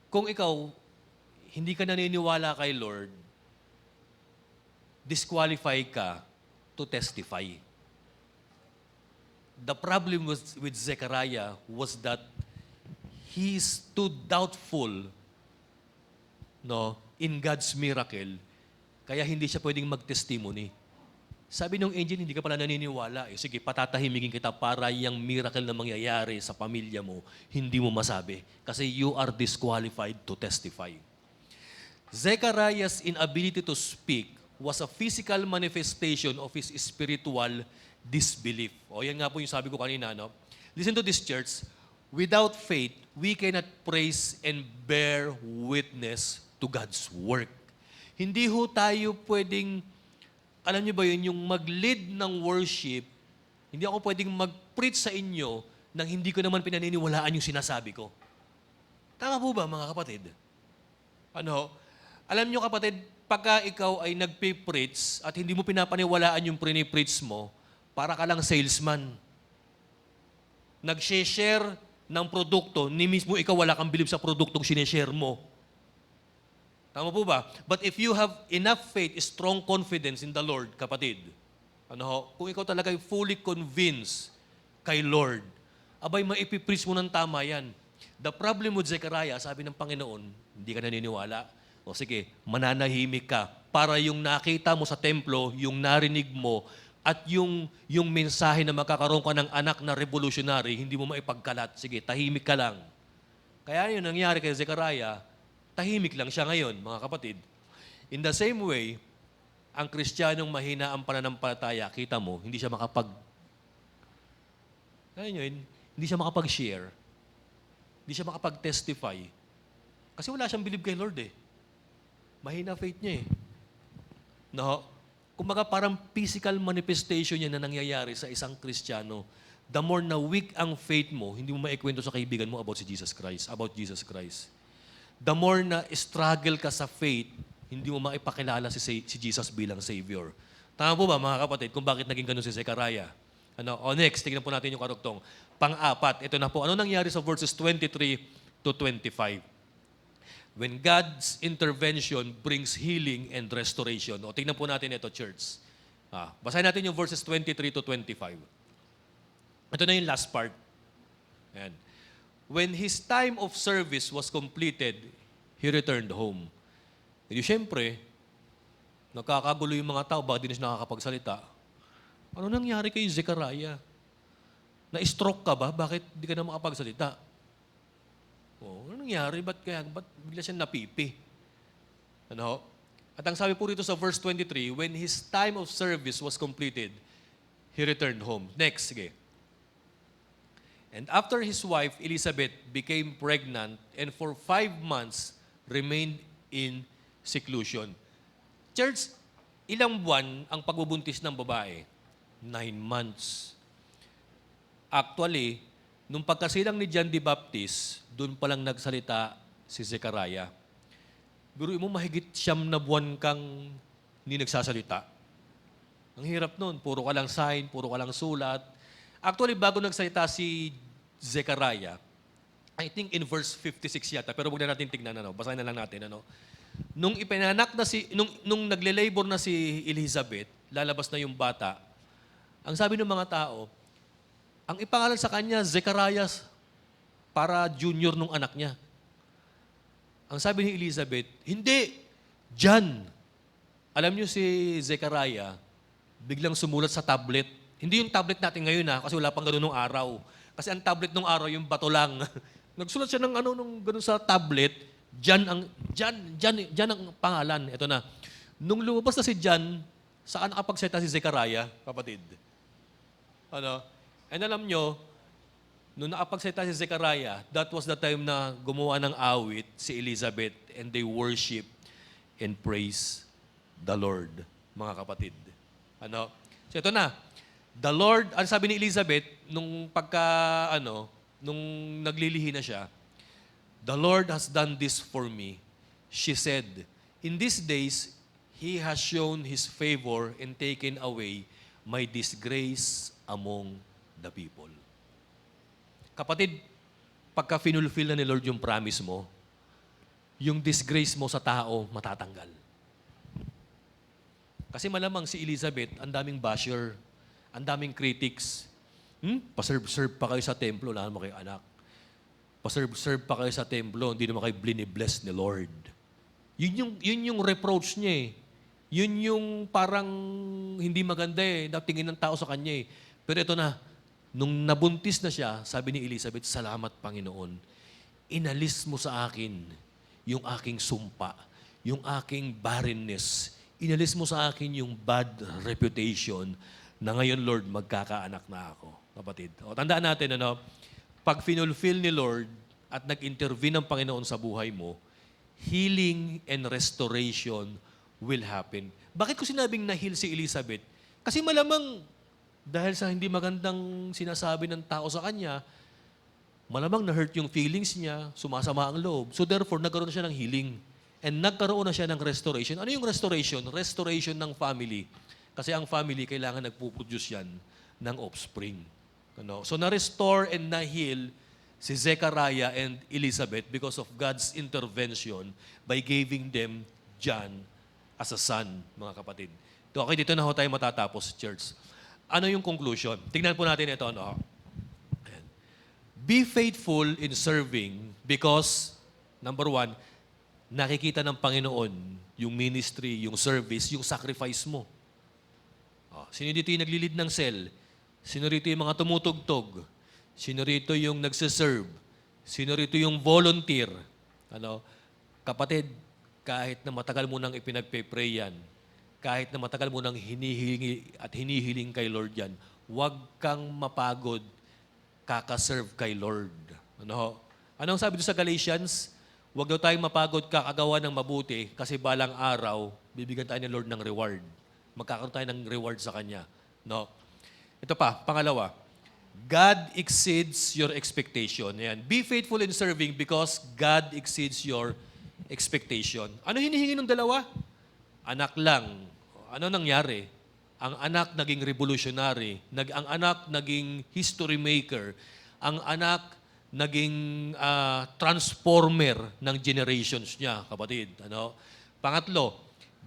Kung ikaw, hindi ka naniniwala kay Lord, disqualify ka to testify. The problem with Zechariah was that he stood doubtful in God's miracle, kaya hindi siya pwedeng mag-testimony. Sabi ng angel, hindi ka pala naniniwala. Sige, patatahimigin kita para yung miracle na mangyayari sa pamilya mo, hindi mo masabi. Kasi you are disqualified to testify. Zechariah's inability to speak was a physical manifestation of his spiritual disbelief. Yan nga po yung sabi ko kanina. Listen to this, church. Without faith, we cannot praise and bear witness to God's work. Hindi ho tayo pwedeng, alam niyo ba yun, yung mag-lead ng worship, hindi ako pwedeng mag-preach sa inyo nang hindi ko naman pinaniniwalaan yung sinasabi ko. Tama po ba, mga kapatid? Alam niyo, kapatid, pagka ikaw ay nagpe-preach at hindi mo pinapaniwalaan yung pre-preach mo, para ka lang salesman. Nag-share ng produkto, ni mismo ikaw wala kang bilib sa produktong sineshare mo. Tama po ba? But if you have enough faith, strong confidence in the Lord, kapatid, kung ikaw talaga ay fully convinced kay Lord, abay maipipreach mo ng tama yan. The problem with Zechariah, sabi ng Panginoon, hindi ka naniniwala. O sige, mananahimik ka para yung nakita mo sa templo, yung narinig mo, at yung mensahe na magkakaroon ka ng anak na revolutionary, hindi mo maipagkalat. Sige, tahimik ka lang. Kaya yun nangyari kay Zechariah, tahimik lang siya ngayon, mga kapatid. In the same way, ang Kristiyanong mahina ang pananampalataya, kita mo, hindi siya hindi siya makapag-share. Hindi siya makapag-testify. Kasi wala siyang believe kay Lord eh. Mahina faith niya eh. No? Kumbaga parang physical manifestation niya na nangyayari sa isang Kristiyano. The more na weak ang faith mo, hindi mo maikwento sa kaibigan mo about Jesus Christ. The more na struggle ka sa faith, hindi mo maipakilala si Jesus bilang Savior. Tama po ba mga kapatid kung bakit naging ganun si Zechariah? Next, tingnan po natin yung karugtong. Pang-apat, ito na po. Ano nangyari sa verses 23 to 25? When God's intervention brings healing and restoration. Tingnan po natin ito, church. Basahin natin yung verses 23 to 25. Ito na yung last part. Ayan. When his time of service was completed, he returned home. Hindi siyempre, nakakagulo yung mga tao, bakit di na siya nakakapagsalita? Ano nangyari kay Zechariah? Na-stroke ka ba? Bakit di ka na makapagsalita? Ano nangyari? Ba't bigla siya napipi? At ang sabi po rito sa verse 23, when his time of service was completed, he returned home. Next, sige. And after his wife, Elizabeth, became pregnant and for 5 months remained in seclusion. Church, ilang buwan ang pagbubuntis ng babae? 9 months. Actually, nung pagkasilang ni John the Baptist, doon pa lang nagsalita si Zechariah. Biruin mo, mahigit 9 na buwan kang hindi nagsasalita. Ang hirap nun. Puro ka lang sign, puro ka lang sulat. Actually, bago nagsalita si Zechariah, I think in verse 56 yata, pero huwag na natin tignan, basahin na lang natin, Nung ipinanak na nung nagle-labor na si Elizabeth, lalabas na yung bata, ang sabi ng mga tao, ang ipangalan sa kanya, Zechariah, para junior nung anak niya. Ang sabi ni Elizabeth, hindi, John. Alam niyo si Zechariah, biglang sumulat sa tablet. Hindi yung tablet natin ngayon kasi wala pang ganun nung araw. Kasi ang tablet nung araw, yung bato lang. Nagsulat siya ng nung ganun sa tablet, John ang pangalan. Ito na. Nung lumabas na si John, saan nakapagsalita si Zechariah, kapatid? And alam nyo, nung nakapagsalita si Zechariah, that was the time na gumawa ng awit si Elizabeth and they worship and praise the Lord, mga kapatid. So ito na. The Lord, ano sabi ni Elizabeth, nung nung naglilihi na siya, the Lord has done this for me. She said, in these days, He has shown His favor and taken away my disgrace among the people. Kapatid, pagka finulfill na ni Lord yung promise mo, yung disgrace mo sa tao matatanggal. Kasi malamang si Elizabeth, ang daming basher, ang daming critics. Paserve-serve pa kayo sa templo, wala naman kayo anak. Paserve-serve pa kayo sa templo, hindi naman kayo bless ni Lord. Yun yung reproach niya eh. Yun yung parang hindi maganda eh, natingin ng tao sa kanya eh. Pero ito na, nung nabuntis na siya, sabi ni Elizabeth, salamat Panginoon, inalis mo sa akin yung aking sumpa, yung aking barrenness, inalis mo sa akin yung bad reputation na ngayon, Lord, magkakaanak na ako. Kapatid. Tandaan natin, pag finulfill ni Lord at nag-intervene ang Panginoon sa buhay mo, healing and restoration will happen. Bakit ko sinabing na-heal si Elizabeth? Kasi malamang, dahil sa hindi magandang sinasabi ng tao sa kanya, malamang na-hurt yung feelings niya, sumasama ang loob. So therefore, nagkaroon na siya ng healing. And nagkaroon na siya ng restoration. Ano yung restoration? Restoration ng family. Kasi ang family, kailangan nagpuproduce yan ng offspring. So na-restore and na-heal si Zechariah and Elizabeth because of God's intervention by giving them John as a son, mga kapatid. Okay, dito na ho tayo matatapos, church. Ano yung conclusion? Tingnan po natin ito. Ano? Ayan. Be faithful in serving because, number one, nakikita ng Panginoon yung ministry, yung service, yung sacrifice mo. Sino dito yung naglilid ng cell? Sino rito yung mga tumutugtog? Sino rito yung nagsiserve? Sino rito yung volunteer? Ano? Kapatid, kahit na matagal mo nang ipinagpe-pray yan, kahit na matagal mo nang hinihiling kay Lord yan, huwag kang mapagod kakaserve kay Lord. Ano? Anong sabi doon sa Galatians? Huwag daw tayong mapagod kakagawa ng mabuti kasi balang araw, bibigyan tayo ni Lord ng reward. Magkakaroon tayo ng reward sa Kanya. No? Ito pa, pangalawa. God exceeds your expectation. Yan. Be faithful in serving because God exceeds your expectation. Ano hinihingi ng dalawa? Anak lang. Ano nangyari? Ang anak naging revolutionary. Ang anak naging history maker. Ang anak naging transformer ng generations niya, kapatid. Ano? Pangatlo,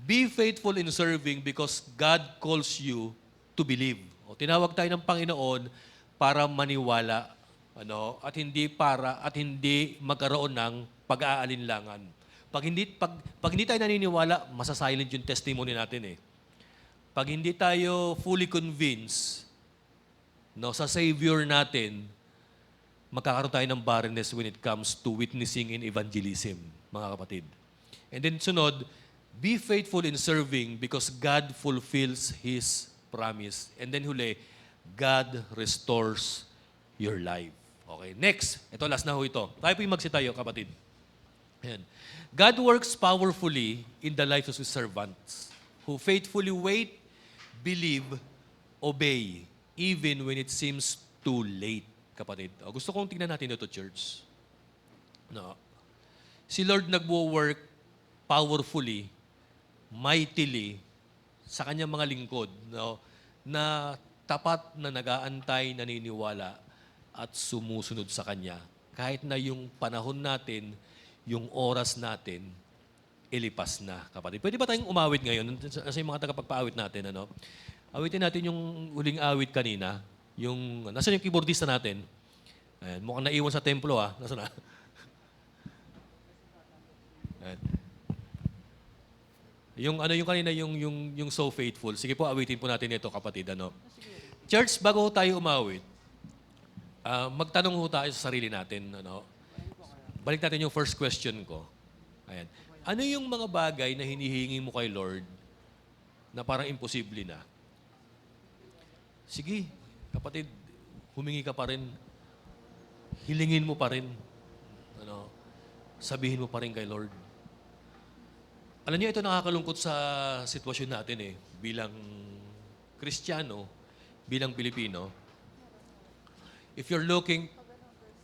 be faithful in serving because God calls you to believe. O, tinawag tayo ng Panginoon para maniwala, ano, at hindi magkaroon ng pag-aalinlangan. Pag hindi tayo naniniwala, masasilent yung testimony natin eh. Pag hindi tayo fully convinced, no, sa Savior natin, magkakaroon tayo ng barrenness when it comes to witnessing in evangelism, mga kapatid. And then sunod, be faithful in serving because God fulfills His promise. And then huli, God restores your life. Okay, next. Ito, last na ho ito. Tayo po yung magsitayo, kapatid. Ayan. God works powerfully in the lives of His servants who faithfully wait, believe, obey, even when it seems too late, kapatid. O, gusto kong tingnan natin ito, church. No. Si Lord nagwo-work powerfully, mightily, sa kanyang mga lingkod, no, na tapat na nag-aantay, naniniwala, at sumusunod sa Kanya. Kahit na yung panahon natin, yung oras natin, ilipas na, kapatid. Pwede ba tayong umawit ngayon? Sa yung mga tagapagpaawit natin, ano? Awitin natin yung huling awit kanina. Nasaan yung keyboardista natin? Ayan, mukhang naiwan sa templo, ha? Nasaan na? Ayan. Yung kanina, yung So Faithful. Sige po, awitin po natin ito, kapatid. Ano? Church, bago tayo umawit, magtanong ho tayo sa sarili natin. Ano? Balik natin yung first question ko. Ayan. Ano yung mga bagay na hinihingi mo kay Lord na parang imposible na? Sige, kapatid, humingi ka pa rin. Hilingin mo pa rin. Ano? Sabihin mo pa rin kay Lord. Alam niyo, ito nakakalungkot sa sitwasyon natin eh. Bilang Kristiyano, bilang Pilipino, if you're looking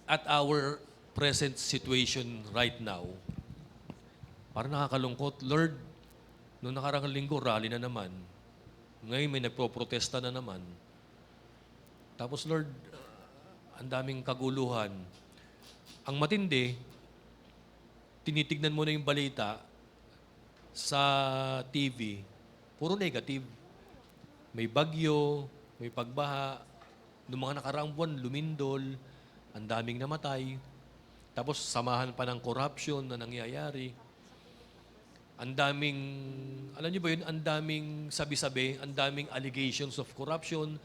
at our present situation right now, parang nakakalungkot. Lord, noong nakarang linggo, rally na naman. Ngayon may nagpo-protesta na naman. Tapos Lord, ang daming kaguluhan. Ang matindi, tinitignan mo na yung balita sa TV, puro negative. May bagyo, may pagbaha, noong mga nakaraang buwan, lumindol, ang daming namatay. Tapos samahan pa ng corruption na nangyayari. Ang daming, alam niyo ba yun, ang daming sabi-sabi, ang daming allegations of corruption,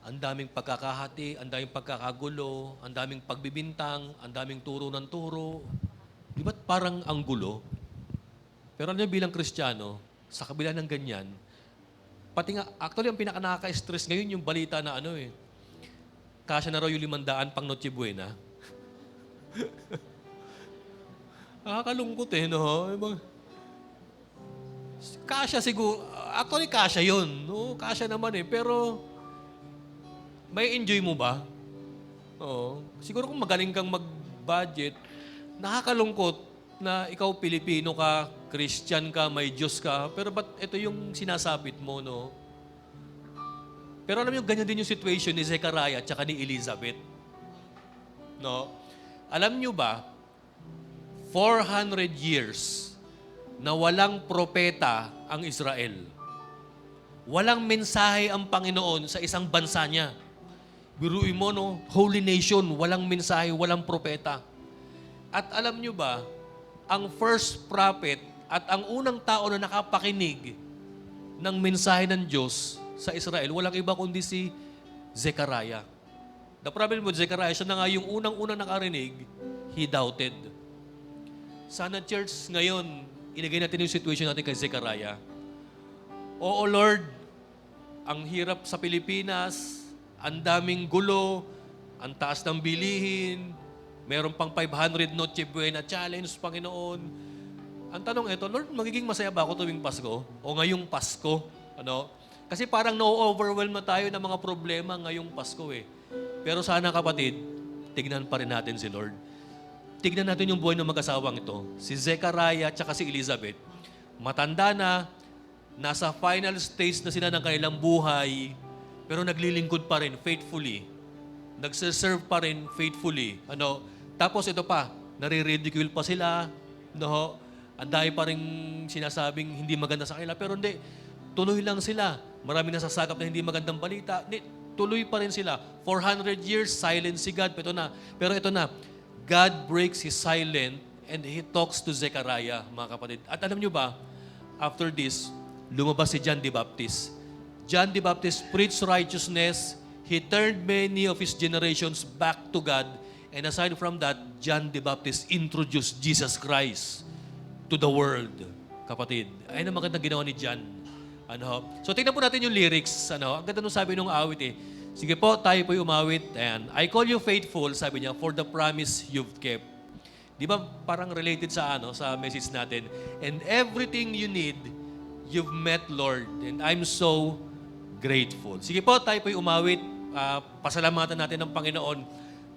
ang daming pagkakahati, ang daming pagkakagulo, ang daming pagbibintang, ang daming turo ng turo. Di ba parang ang gulo? Pero alam niyo bilang Kristiyano, sa kabila ng ganyan, pati nga, actually, ang pinaka-nakaka-stress ngayon yung balita na kasya na raw yung 500 pang Noche Buena. Nakakalungkot no? Kasya siguro, actually kasya yun. No? Kasya naman pero may enjoy mo ba? Oo. Siguro kung magaling kang mag-budget, nakakalungkot na ikaw Pilipino ka, Christian ka, may Diyos ka, pero ba't ito yung sinasabit mo, no? Pero alam niyo, ganyan din yung situation ni Zechariah at saka ni Elizabeth. No? Alam nyo ba, 400 years na walang propeta ang Israel. Walang mensahe ang Panginoon sa isang bansa niya. Biruin mo, no? Holy nation, walang mensahe, walang propeta. At alam nyo ba, ang first prophet at ang unang tao na nakapakinig ng mensahe ng Diyos sa Israel, walang iba kundi si Zechariah. The problem with Zechariah, siya na nga yung unang-unang nakarinig, he doubted. Sana church, ngayon, ilagay natin yung situation natin kay Zechariah. Oo Lord, ang hirap sa Pilipinas, ang daming gulo, ang taas ng bilihin, meron pang 500 Noche Buena challenge, Panginoon. Ang tanong ito, Lord, magiging masaya ba ako tuwing Pasko? O ngayong Pasko? Ano? Kasi parang no-overwhelm na tayo ng mga problema ngayong Pasko eh. Pero sana kapatid, tignan pa rin natin si Lord. Tignan natin yung buhay ng mag-asawang ito. Si Zechariah at si Elizabeth. Matanda na, nasa final stage na sila ng kanilang buhay, pero naglilingkod pa rin faithfully. Nagsiserve pa rin faithfully. Ano? Tapos ito pa, nare-ridicule pa sila. No? Ang dahil pa rin sinasabing hindi maganda sa kanila. Pero hindi, tuloy lang sila. Maraming nasasagap na hindi magandang balita. Hindi, tuloy pa rin sila. 400 years, silent si God. Pero ito na, God breaks His silence and He talks to Zechariah, mga kapatid. At alam nyo ba, after this, lumabas si John the Baptist. John the Baptist preached righteousness. He turned many of his generations back to God. And aside from that, John the Baptist introduced Jesus Christ to the world, kapatid. Ayun ang magandang ginawa ni John. So tingnan po natin yung lyrics. Ang ganda nung sabi nung awit eh. Sige po, tayo po'y umawit. Ayan. I call you faithful, sabi niya, for the promise you've kept. Di ba parang related sa sa message natin? And everything you need, you've met, Lord. And I'm so grateful. Sige po, tayo po'y umawit. Pasalamatan natin ng Panginoon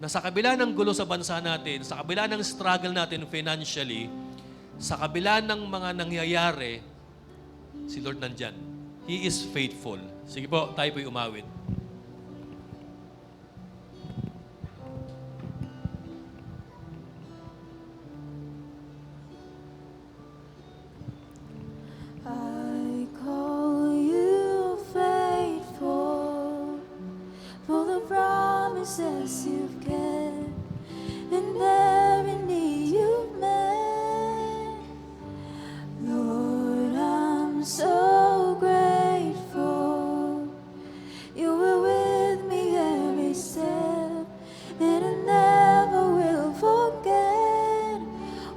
na sa kabila ng gulo sa bansa natin, sa kabila ng struggle natin financially, sa kabila ng mga nangyayari, si Lord nandyan. He is faithful. Sige po, tayo po'y umawit. I call you faithful for the promises you've kept and every need you've met. Lord, I'm so grateful. You were with me every step, and I never will forget.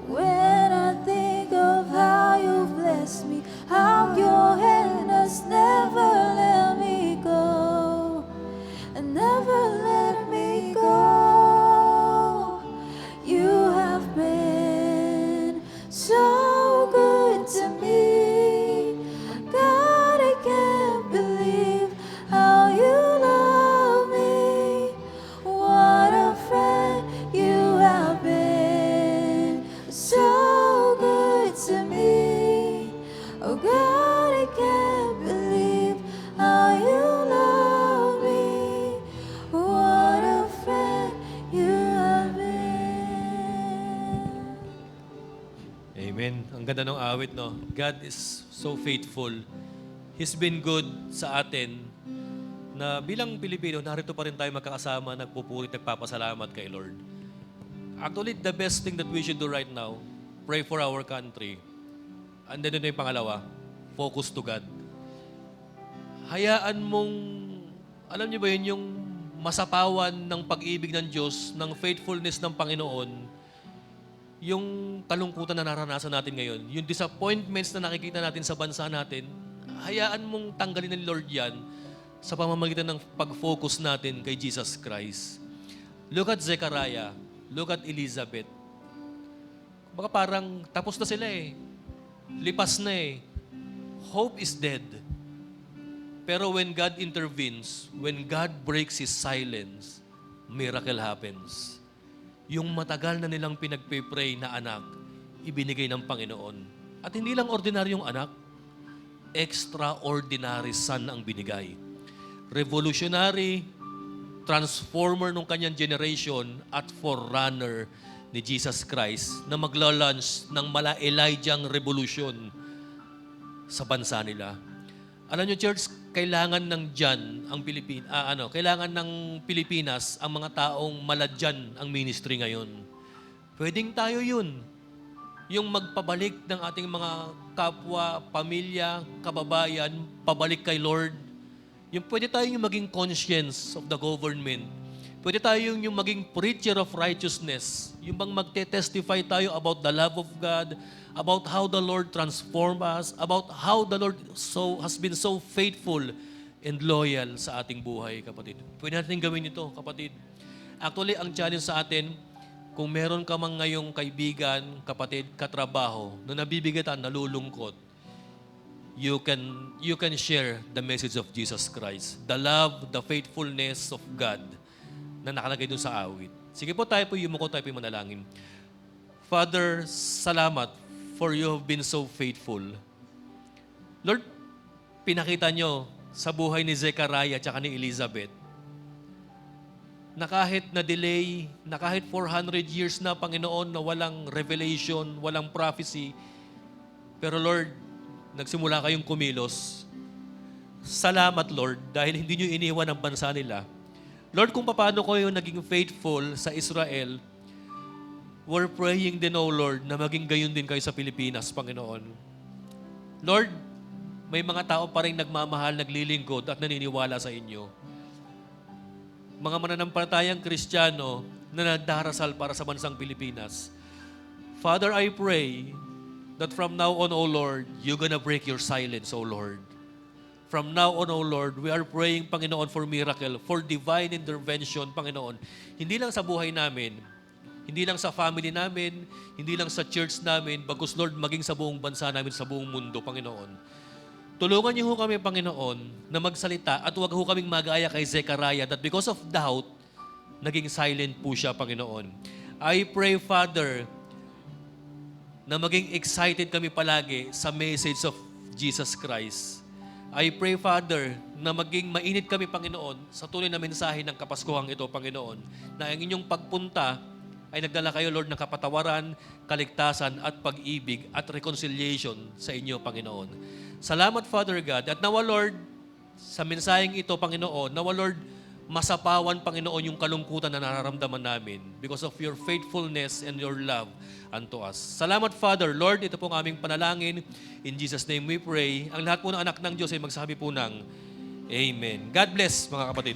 When I think of how you blessed me, how your hand has never let me go, and never let me go. You have been so good to me. God, I can't believe how you love me. What a friend you have been. So good to me. Oh God, I can't believe how you love me. What a friend you have been. Amen. Ang ganda ng awit, no? God is so faithful. He's been good sa atin na bilang Pilipino, narito pa rin tayo magkakasama, nagpupurit, nagpapasalamat kay Lord. Actually, the best thing that we should do right now, pray for our country. And then yung pangalawa, focus to God. Hayaan mong, alam niyo ba yun, yung masapawan ng pag-ibig ng Diyos, ng faithfulness ng Panginoon, yung kalungkutan na naranasan natin ngayon, yung disappointments na nakikita natin sa bansa natin, hayaan mong tanggalin ng Lord yan sa pamamagitan ng pag-focus natin kay Jesus Christ. Look at Zechariah. Look at Elizabeth. Baka parang tapos na sila eh. Lipas na eh. Hope is dead. Pero when God intervenes, when God breaks His silence, miracle happens. Yung matagal na nilang pinagpe-pray na anak, ibinigay ng Panginoon. At hindi lang ordinaryong anak, extraordinary son ang binigay. Revolutionary, transformer ng kanyang generation at forerunner ni Jesus Christ na magla-launch ng mala Elijahang revolution sa bansa nila. Alam niyo, church, kailangan ng kailangan ng Pilipinas ang mga taong maladyan ang ministry ngayon. Pwedeng tayo yun. Yung magpabalik ng ating mga kapwa, pamilya, kababayan, pabalik kay Lord. Yung pwede tayo yung maging conscience of the government. Pwede tayo yung maging preacher of righteousness. Yung bang magte-testify tayo about the love of God, about how the Lord transformed us, about how the Lord has been so faithful and loyal sa ating buhay, kapatid. Pwede natin gawin ito, kapatid. Actually, ang challenge sa atin, kung meron ka mang ngayong kaibigan, kapatid, katrabaho, na nabibigatan, nalulungkot, you can share the message of Jesus Christ. The love, the faithfulness of God na nakalagay doon sa awit. Sige po, yumuko tayo po yung manalangin. Father, salamat for you have been so faithful. Lord, pinakita nyo sa buhay ni Zechariah at ni Elizabeth na kahit na-delay, na kahit 400 years na, Panginoon, na walang revelation, walang prophecy, pero Lord, nagsimula kayong kumilos. Salamat, Lord, dahil hindi nyo iniwan ang bansa nila. Lord, kung paano kayo naging faithful sa Israel, we're praying din, O Lord, na maging gayon din kayo sa Pilipinas, Panginoon. Lord, may mga tao pa rin nagmamahal, naglilingkod at naniniwala sa inyo. Mga mananampalatayang Kristiyano na nagdarasal para sa bansang Pilipinas. Father, I pray that from now on, O Lord, you're gonna break your silence, O Lord. From now on, O Lord, we are praying, Panginoon, for miracle, for divine intervention, Panginoon. Hindi lang sa buhay namin, hindi lang sa family namin, hindi lang sa church namin, bagkus, Lord, maging sa buong bansa namin, sa buong mundo, Panginoon. Tulungan niyo ho kami, Panginoon, na magsalita at huwag ho kaming magaya kay Zechariah that because of doubt, naging silent po siya, Panginoon. I pray, Father, na maging excited kami palagi sa message of Jesus Christ. I pray, Father, na maging mainit kami, Panginoon, sa tuloy na mensahe ng Kapaskuhang ito, Panginoon, na ang inyong pagpunta ay nagdala kayo, Lord, ng kapatawaran, kaligtasan at pag-ibig at reconciliation sa inyo, Panginoon. Salamat, Father God. At nawa, Lord, sa mensaheng ito, Panginoon, nawa, Lord, masapawan, Panginoon, yung kalungkutan na nararamdaman namin because of your faithfulness and your love unto us. Salamat, Father. Lord, ito pong aming panalangin. In Jesus' name we pray. Ang lahat po ng anak ng Diyos ay magsabi po ng Amen. God bless, mga kapatid.